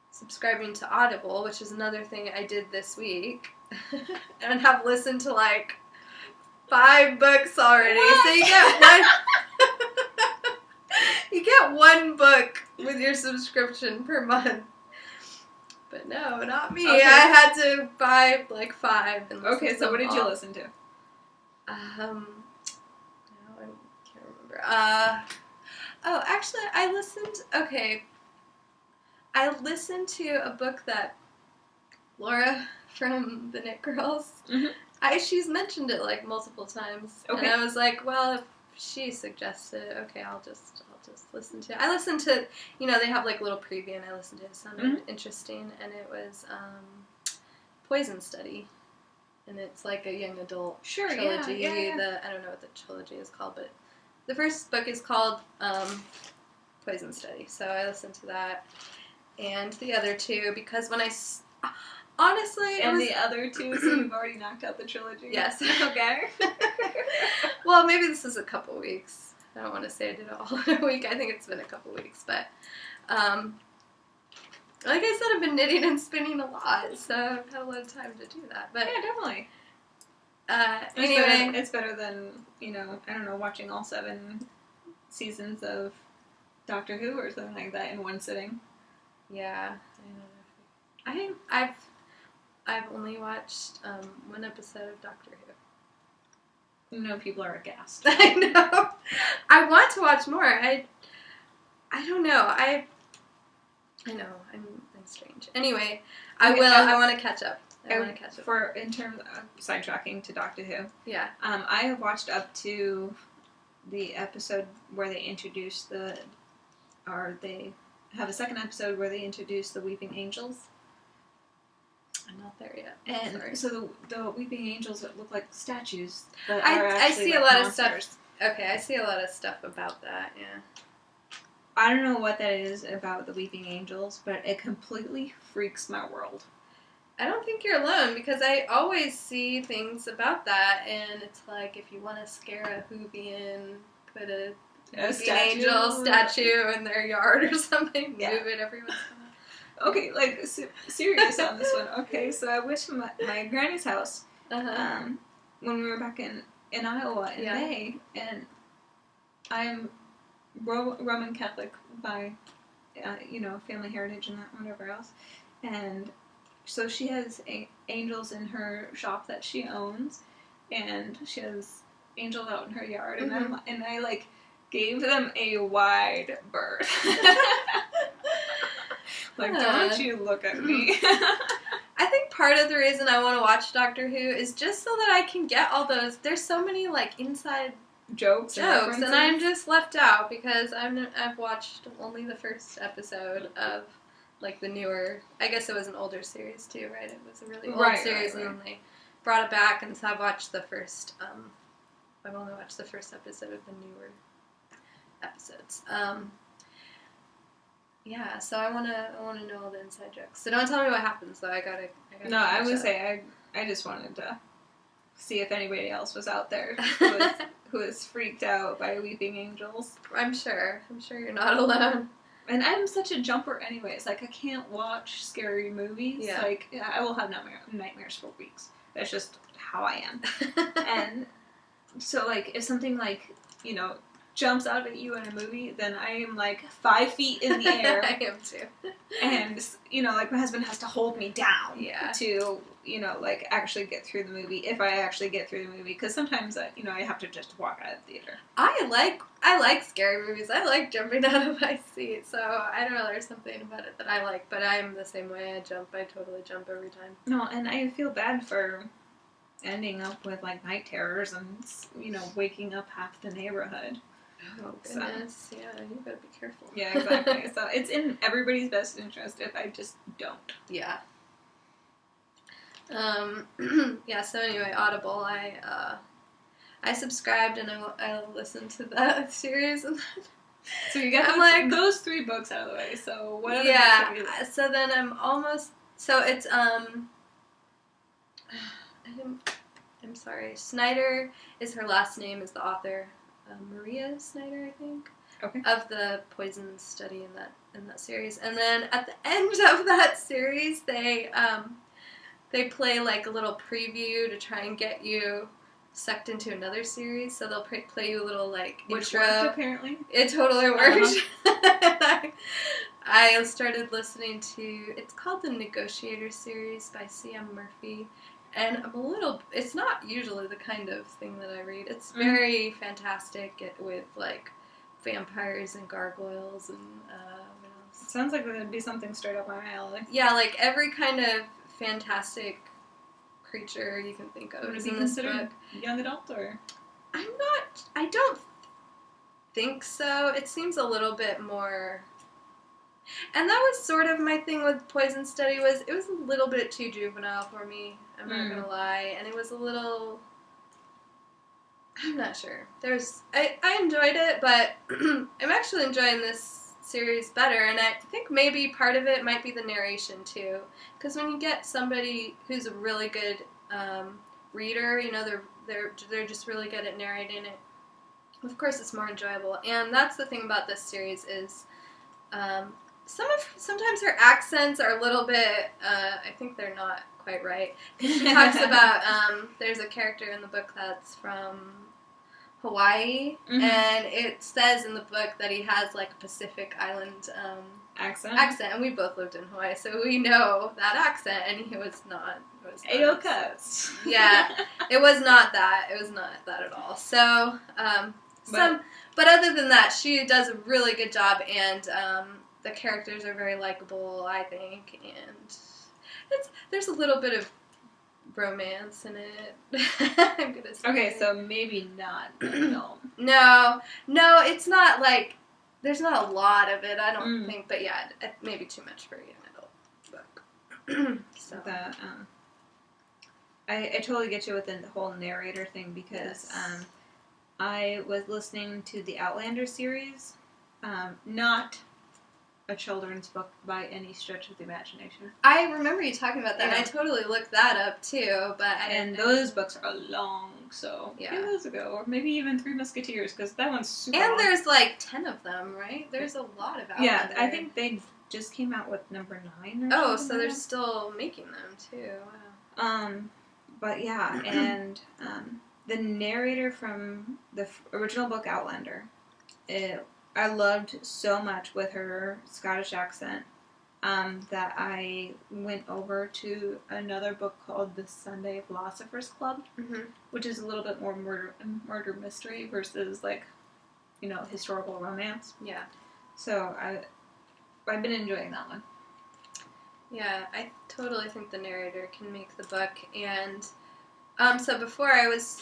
subscribing to Audible, which is another thing I did this week, and have listened to 5 books already. What? So you get one book with your subscription per month. But no, not me. Okay. I had to buy like 5. And Okay, so what did you listen to? No, I can't remember. Actually, I listened to a book that Laura from the Knit Girls, she's mentioned it like multiple times. Okay. And I was like, well, if she suggested it, okay, I'll just listen to it. I listened to, they have like a little preview, and I listened to it. It sounded interesting, and it was Poison Study. And it's like a young adult trilogy. Yeah. I don't know what the trilogy is called, but the first book is called Poison Study. So I listened to that and the other 2 because when honestly, the other 2, so you've already knocked out the trilogy. Yes. Okay. Well, maybe this is a couple weeks. I don't want to say I did it all in a week. I think it's been a couple weeks, but like I said, I've been knitting and spinning a lot, so I've had a lot of time to do that. But yeah, definitely. Anyway, it's better than, I don't know, watching all 7 seasons of Doctor Who or something like that in one sitting. Yeah, I don't know. I've only watched one episode of Doctor Who. People are aghast. I know. I want to watch more. I don't know. I know. I'm strange. Anyway, I want to catch up. In terms of sidetracking to Doctor Who. Yeah. I have watched up to the episode where they introduce they have a second episode where they introduce the Weeping Angels. I'm not there yet. And so the Weeping Angels that look like statues. I see a lot of stuff. Okay, I see a lot of stuff about that. Yeah. I don't know what that is about the Weeping Angels, but it completely freaks my world. I don't think you're alone, because I always see things about that, and it's like, if you want to scare a Whovian, put a Weeping Angel statue in their yard or something, move it every once in a while. Okay, like, serious on this one. Okay, so I went to my granny's house when we were back in Iowa in May, and I'm Roman Catholic by, family heritage and whatever else, and so she has angels in her shop that she owns, and she has angels out in her yard, and I gave them a wide berth. Don't you look at me. I think part of the reason I want to watch Doctor Who is just so that I can get all those. There's so many inside jokes, and I'm just left out because I've watched only the first episode of the newer. I guess it was an older series too, right? It was a really old series, and then they brought it back, and so I've watched the first. I've only watched the first episode of the newer episodes. Yeah, so I wanna know all the inside jokes. So don't tell me what happens, though. I gotta. No, I would say I just wanted to see if anybody else was out there who is freaked out by Weeping Angels. I'm sure you're not alone. And I'm such a jumper anyways. I can't watch scary movies. Yeah. I will have nightmares for weeks. That's just how I am. And so, if something, jumps out at you in a movie, then I am, 5 feet in the air. I am, too. And, my husband has to hold me down to, actually get through the movie, if I actually get through the movie. Because sometimes, I have to just walk out of the theater. I like scary movies. I like jumping out of my seat. So, I don't know, there's something about it that I like. But I'm the same way. I totally jump every time. No, and I feel bad for ending up with, night terrors and, waking up half the neighborhood. Oh, goodness. So, yeah, you better be careful. Yeah, exactly. So it's in everybody's best interest if I just don't. Yeah. Yeah, so anyway, Audible, I subscribed and I listened to that series. And so you got those 3 books out of the way, so what other books have you read? So then I'm almost, so it's, I'm sorry, Snyder is her last name, is the author. Maria Snyder, I think, of the Poison Study in that series. And then at the end of that series, they play a little preview to try and get you sucked into another series, so they'll play you a little like Which intro. worked, apparently. It totally worked. I started listening to, it's called the Negotiator series by C.M. Murphy, and it's not usually the kind of thing that I read. It's very fantastic with like vampires and gargoyles and what else? It sounds like it would be something straight up my alley. Yeah, like every kind of fantastic creature you can think of is in this book. Young adult, or? I don't think so. It seems a little bit more, and that was sort of my thing with Poison Study, it was a little bit too juvenile for me, I'm not gonna lie, and it was a little, I'm not sure. I enjoyed it, but I'm actually enjoying this series better, and I think maybe part of it might be the narration too, because when you get somebody who's a really good reader, you know, they're just really good at narrating it. Of course, it's more enjoyable, and that's the thing about this series is sometimes her accents are a little bit. I think they're not quite right. She talks about there's a character in the book that's from Hawaii, and it says in the book that he has like a Pacific Island accent, and we both lived in Hawaii, so we know that accent, and it was not. Ayokas. Yeah, it was not that. It was not that at all. So, but other than that, she does a really good job, and the characters are very likable, I think, and there's a little bit of romance in it. I'm gonna say. Okay, so maybe not. No, it's not like there's not a lot of it. I don't think, but yeah, maybe too much for a young adult book. So that I totally get you with the whole narrator thing, because I was listening to the Outlander series, not a children's book by any stretch of the imagination. I remember you talking about that, and I totally looked that up too, but those books are long, so a few years ago, or maybe even Three Musketeers, because that one's super long. And there's like 10 of them, right? There's a lot of Outlander. Yeah, I think they just came out with number 9 or Oh, something. so they're still making them too. Wow. But yeah, and the narrator from the original book Outlander, I loved so much with her Scottish accent that I went over to another book called The Sunday Philosophers Club, which is a little bit more murder mystery versus like, you know, historical romance. Yeah. So I've been enjoying that one. Yeah, I totally think the narrator can make the book, and so before I was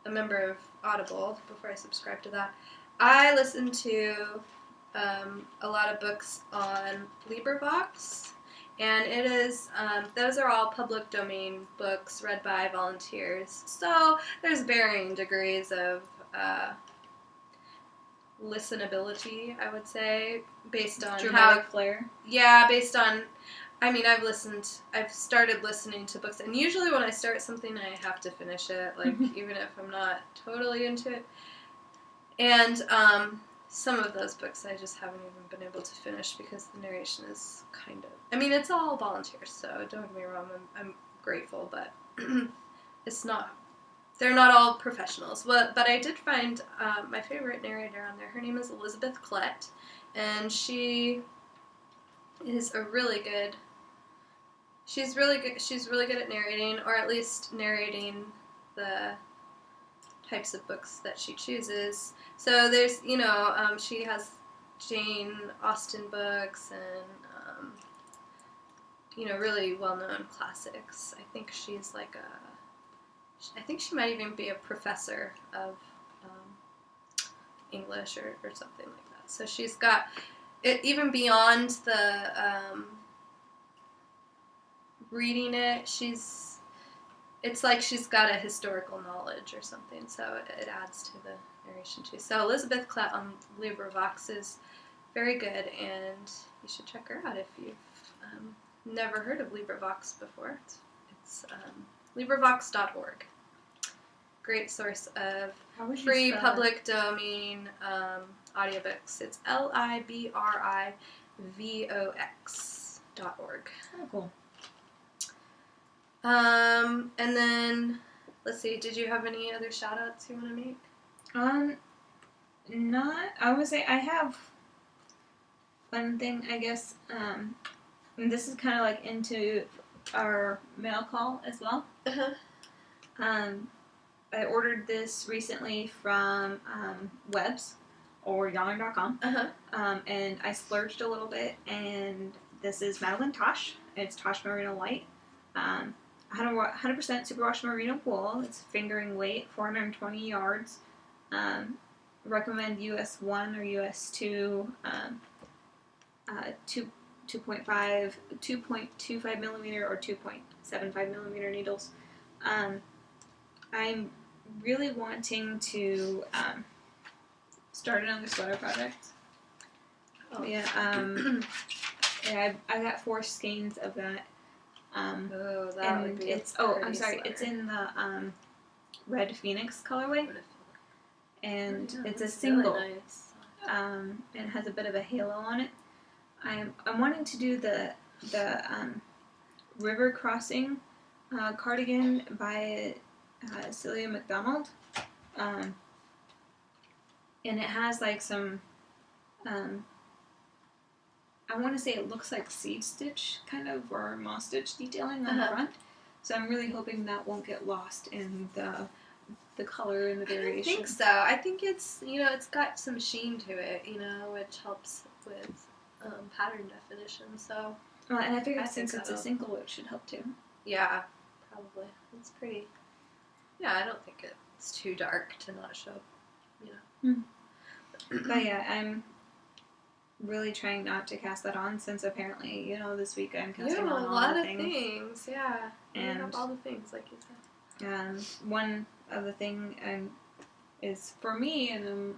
a member of Audible, before I subscribed to that, I listened to a lot of books on LibriVox, and it is those are all public domain books read by volunteers. So there's varying degrees of listenability, I would say, based on dramatic flair. Yeah, based on. I mean, I've started listening to books, and usually when I start something, I have to finish it, like, even if I'm not totally into it. And some of those books I just haven't even been able to finish because the narration is kind of... I mean, it's all volunteers, so don't get me wrong, I'm grateful, but it's not... They're not all professionals. But I did find my favorite narrator on there. Her name is Elizabeth Klett, and she is a really good... She's really good at narrating, or at least narrating the types of books that she chooses. So there's, she has Jane Austen books and, really well-known classics. I think she's I think she might even be a professor of English or something like that. So she's got, even beyond the reading it, it's like she's got a historical knowledge or something, so it adds to the narration too. So Elizabeth Klett on LibriVox is very good, and you should check her out if you've never heard of LibriVox before. It's LibriVox.org. Great source of free public domain audiobooks. It's LibriVox.org. Oh, cool. And then, let's see, did you have any other shout-outs you want to make? I would say I have one thing, I guess, and this is kind of like into our mail call as well. Uh-huh. I ordered this recently from Webs or Yarn.com, and I splurged a little bit, and this is Madeline Tosh. It's Tosh Merino White. 100% superwash merino wool. It's fingering weight, 420 yards. Recommend US 1 or US 2, 2.25 millimeter or 2.75 millimeter needles. I'm really wanting to start another sweater project. Oh. Yeah. And I got 4 skeins of that. That would be it's it's in the Red Phoenix colorway, and it's a single. Really nice. And it has a bit of a halo on it. I'm wanting to do the River Crossing cardigan by Celia McDonald, and it has like some. I want to say it looks like seed stitch kind of or moss stitch detailing on the front. So I'm really hoping that won't get lost in the color and the variation. I think so. I think it's it's got some sheen to it, which helps with pattern definition. So. And I figured since it's a single, it should help too. Yeah, probably. It's pretty. Yeah, I don't think it's too dark to not show. But yeah, I'm really trying not to cast that on since apparently, this week I'm casting on a all lot the of things. Yeah. And you have all the things, like you said. One of the thing is for me, and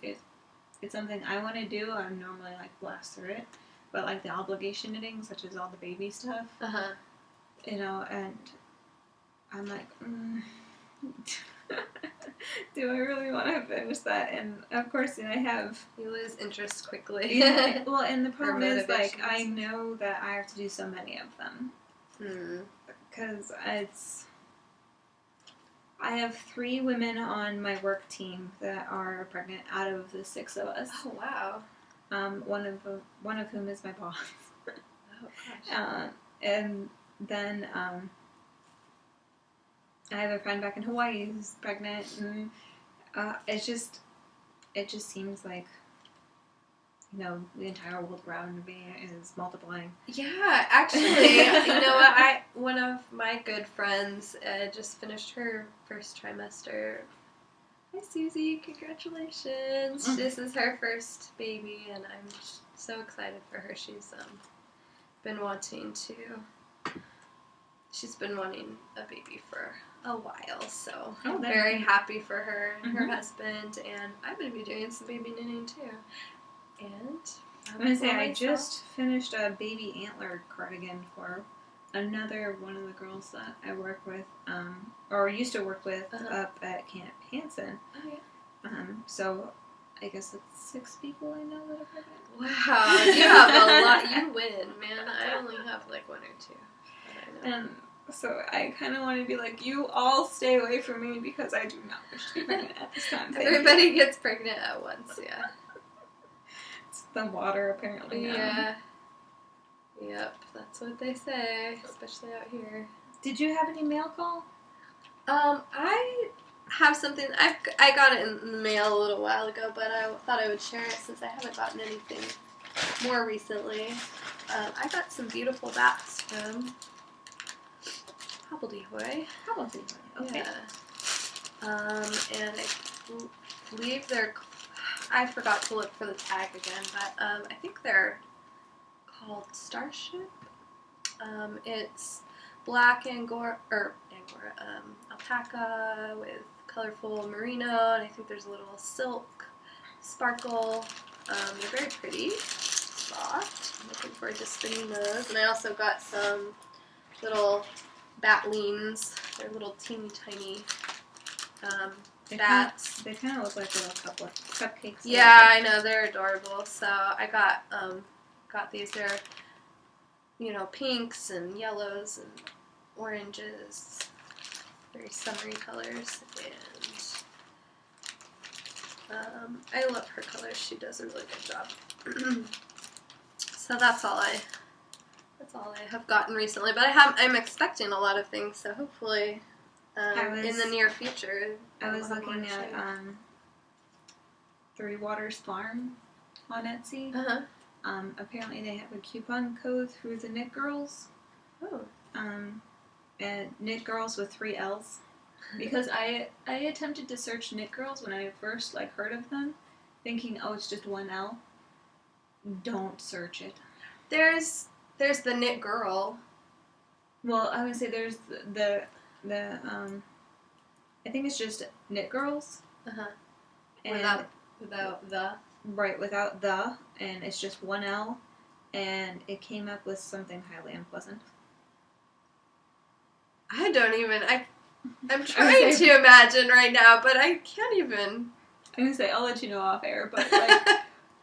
it's something I want to do. I'm normally like blast through it, but like the obligation knitting, such as all the baby stuff, and I'm like, do I really want to finish that? And of course, I have. You lose interest quickly. Yeah, well, and the problem is, like, I know that I have to do so many of them. Because I have 3 women on my work team that are pregnant out of the 6 of us. Oh, wow. One of whom is my boss. Oh, gosh. And then, I have a friend back in Hawaii who's pregnant, and it just seems like the entire world around me is multiplying. Yeah, actually, you know what? One of my good friends just finished her first trimester. Hi, Susie! Congratulations! This is her first baby, and I'm so excited for her. She's been wanting a baby for a while, so I'm very happy for her and her husband, and I'm going to be doing some baby knitting too. And I'm going to say I just finished a baby antler cardigan for another one of the girls that I work with, or used to work with up at Camp Hansen. Oh, yeah. So I guess that's 6 people I know that are pregnant. Wow, you have a lot. You win, man. I only have like 1 or 2 that I know. So I kind of want to be like, you all stay away from me because I do not wish to be pregnant at this time. Everybody gets pregnant at once, yeah. It's the water, apparently. Yeah. Yep, that's what they say, especially out here. Did you have any mail call? I have something. I got it in the mail a little while ago, but I thought I would share it since I haven't gotten anything more recently. I got some beautiful bats from Hobbledehoy. Okay. Yeah. And I believe I forgot to look for the tag again, but I think they're called Starship. It's black alpaca with colorful merino, and I think there's a little silk sparkle. They're very pretty, soft. I'm looking forward to spinning those. And I also got some little batlines. They're little teeny tiny bats. They kind of look like little cupcakes. Yeah, I know, they're adorable. So I got these. They're pinks and yellows and oranges. very summery colors, and I love her colors. She does a really good job. So that's all I have gotten recently. But I'm expecting a lot of things, so hopefully in the near future. I was looking at Three Waters Farm on Etsy. Uh-huh. Apparently they have a coupon code through the Knit Girls. Oh. And Knit Girls with 3 L's. Because I attempted to search Knit Girls when I first heard of them, thinking, oh, it's just 1 L. Don't search it. There's the Knit Girl. Well, I would say there's the I think it's just Knit Girls. Uh-huh. And without the. Right, without the, and it's just 1 L, and it came up with something highly unpleasant. I'm trying to imagine right now, but I can't even. I'm gonna say, I'll let you know off air, but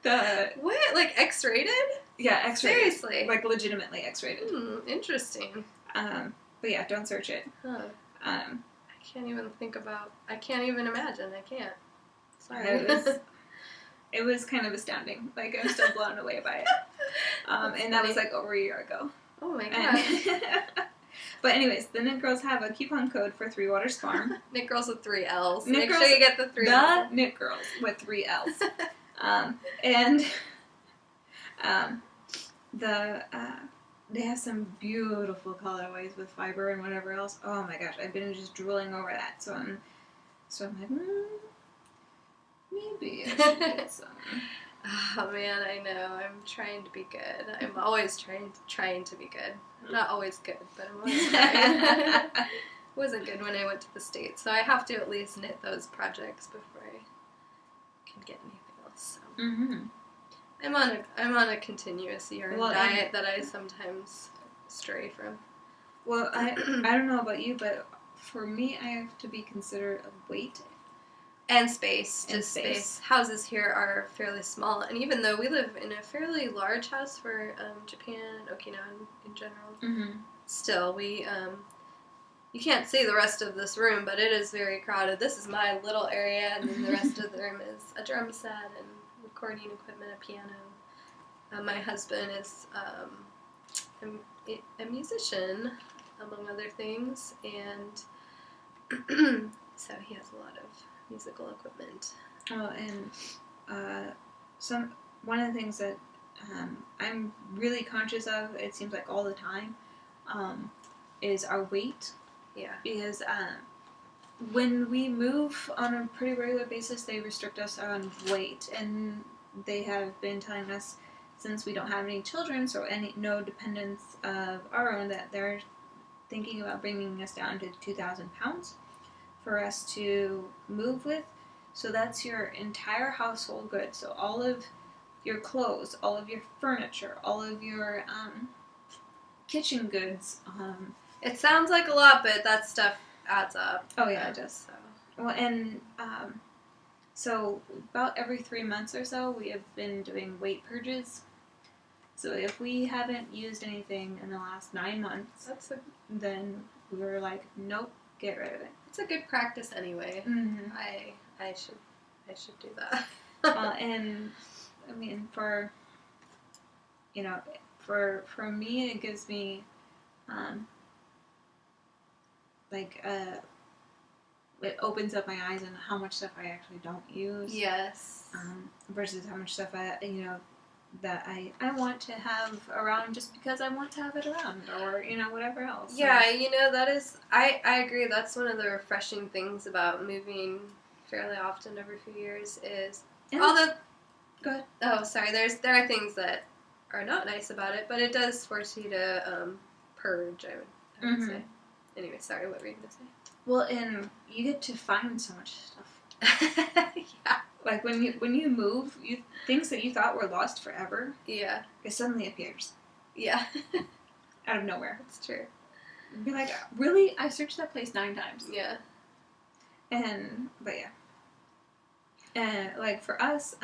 the... What? Like X-rated? Yeah, X-rated. Seriously? Like legitimately X-rated. Interesting. But yeah, don't search it. Huh. I can't even imagine. I can't. Sorry. It was kind of astounding. I'm still blown away by it. And that was over a year ago. Oh my god. But anyways, the Knit Girls have a coupon code for Three Waters Farm. Knit Girls with 3 L's. Make sure you get the 3 L's. The Knit Girls with 3 L's. They have some beautiful colorways with fiber and whatever else. Oh my gosh, I've been just drooling over that. So I'm like, maybe I should get some. Oh man, I know. I'm trying to be good. I'm always trying to be good. I'm not always good, but I'm always trying. Wasn't good when I went to the States, so I have to at least knit those projects before I can get anything else. So. Mm-hmm. I'm on a continuous urine diet that I sometimes stray from. Well, I don't know about you, but for me, I have to be considerate of weight. And space. Space. Houses here are fairly small, and even though we live in a fairly large house for Japan and Okinawa in general, still we you can't see the rest of this room, but it is very crowded. This is my little area, and then the rest of the room is a drum set and recording equipment, a piano. My husband is a musician, among other things, and so he has a lot of musical equipment. Oh, and one of the things that I'm really conscious of, it seems like all the time, is our weight. Yeah. Because when we move on a pretty regular basis, they restrict us on weight, and they have been telling us since we don't have any children, so no dependents of our own, that they're thinking about bringing us down to 2,000 pounds for us to move with. So that's your entire household goods. So all of your clothes, all of your furniture, all of your kitchen goods. It sounds like a lot, but that stuff adds up. Oh yeah, it does. So. Well, and so about every 3 months or so, we have been doing weight purges. So if we haven't used anything in the last 9 months, then we were like, nope, get rid of it. It's a good practice anyway. Mm-hmm. I should do that. And I mean, for me, it gives me it opens up my eyes on how much stuff I actually don't use. Yes. Versus how much stuff that I want to have around just because I want to have it around, or whatever else. Yeah, that is. I agree. That's one of the refreshing things about moving fairly often every few years is all the. Go ahead. Oh, sorry. There are things that are not nice about it, but it does force you to purge. I would say. Anyway, sorry. What were you gonna say? Well, and you get to find so much stuff. Yeah. Like when you move, things that you thought were lost forever. Yeah. It suddenly appears. Yeah. Out of nowhere. That's true. You'd be like, really? I searched that place 9 times. Yeah. But yeah. And for us,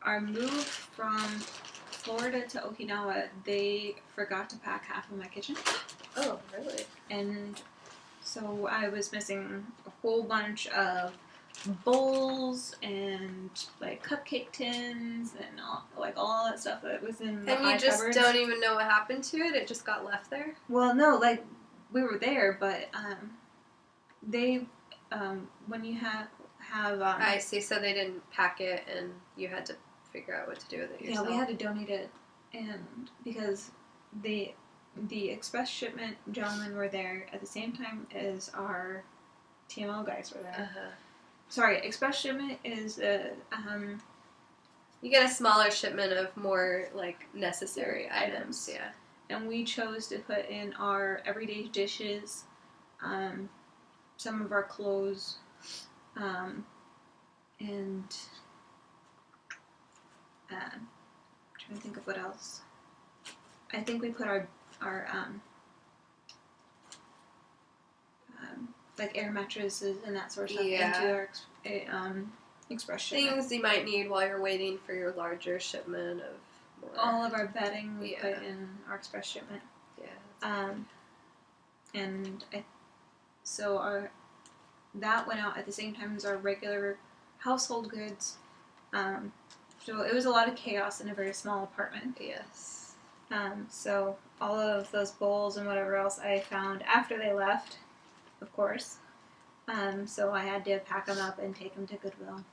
our move from Florida to Okinawa, they forgot to pack half of my kitchen. Oh, really? And So I was missing a whole bunch of bowls and like cupcake tins and all that stuff that was in the And high you just cupboards. don't even know what happened to it? It just got left there? Well, no, like we were there, but they when you have I see. So they didn't pack it, and you had to figure out what to do with it yourself. Yeah, we had to donate it, and because the express shipment gentlemen were there at the same time as our TML guys were there. Sorry, express shipment is you get a smaller shipment of more like necessary items. Yeah. And we chose to put in our everyday dishes, some of our clothes, and I'm trying to think of what else. I think we put our like air mattresses and that sort of stuff into our express shipment. Things you might need while you're waiting for your larger shipment of more. All of our bedding we put in our express shipment. Yeah. And that went out at the same time as our regular household goods. So it was a lot of chaos in a very small apartment. Yes. So all of those bowls and whatever else I found after they left, of course. So I had to pack them up and take them to Goodwill.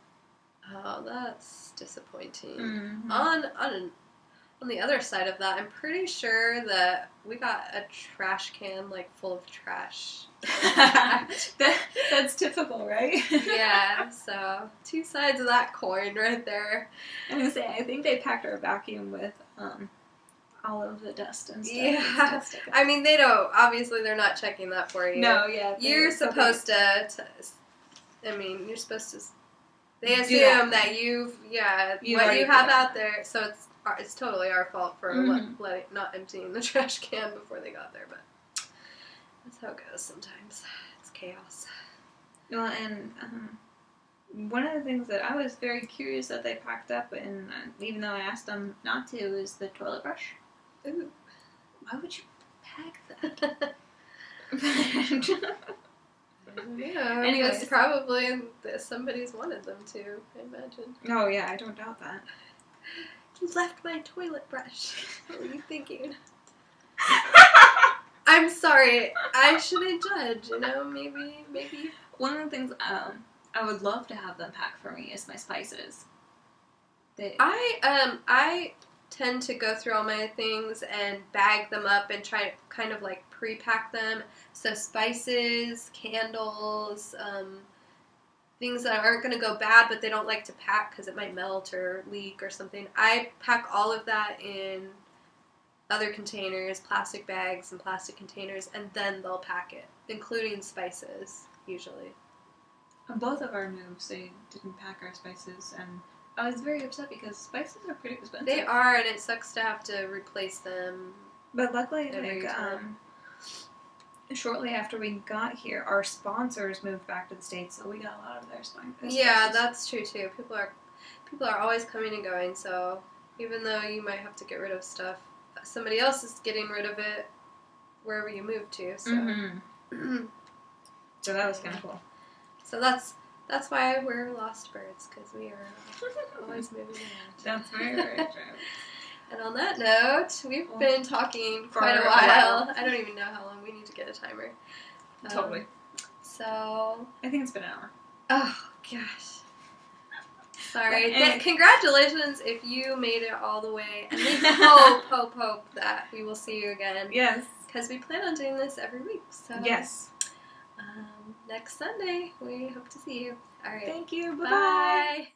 Oh, that's disappointing. Mm-hmm. On the other side of that, I'm pretty sure that we got a trash can like full of trash. That's typical, right? Yeah, so two sides of that coin right there. I'm gonna say, I think they packed our vacuum with all of the dust and stuff. Yeah, I mean, obviously they're not checking that for you. No, yeah. You're supposed to, you're supposed to, they assume that what you have out there, so it's totally our fault for not emptying the trash can before they got there, but that's how it goes sometimes. It's chaos. Well, and one of the things that I was very curious that they packed up, and even though I asked them not to, is the toilet brush. Ooh. Why would you pack that? Yeah, anyways, probably somebody's wanted them to, I imagine. Oh yeah, I don't doubt that. You left my toilet brush. What were you thinking? I'm sorry. I shouldn't judge, maybe. One of the things I would love to have them pack for me is my spices. I tend to go through all my things and bag them up and try to kind of like pre-pack them. So spices, candles, things that aren't going to go bad, but they don't like to pack because it might melt or leak or something. I pack all of that in other containers, plastic bags and plastic containers, and then they'll pack it, including spices, usually. On both of our moves, they didn't pack our spices, and I was very upset because spices are pretty expensive. They are, and it sucks to have to replace them. But luckily, shortly after we got here, our sponsors moved back to the States, so we got a lot of their spices. Yeah, that's true too. People are always coming and going, so even though you might have to get rid of stuff, somebody else is getting rid of it wherever you move to. So, so that was kind of cool. So that's why we're lost birds, because we are always moving around. That's very, very true. And on that note, we've been talking for quite a while. I don't even know how long. We need to get a timer. Totally. So I think it's been an hour. Oh gosh. Sorry. Congratulations if you made it all the way. And we hope that we will see you again. Yes. Because we plan on doing this every week. So yes. Next Sunday, we hope to see you. All right. Thank you. Bye-bye. Bye.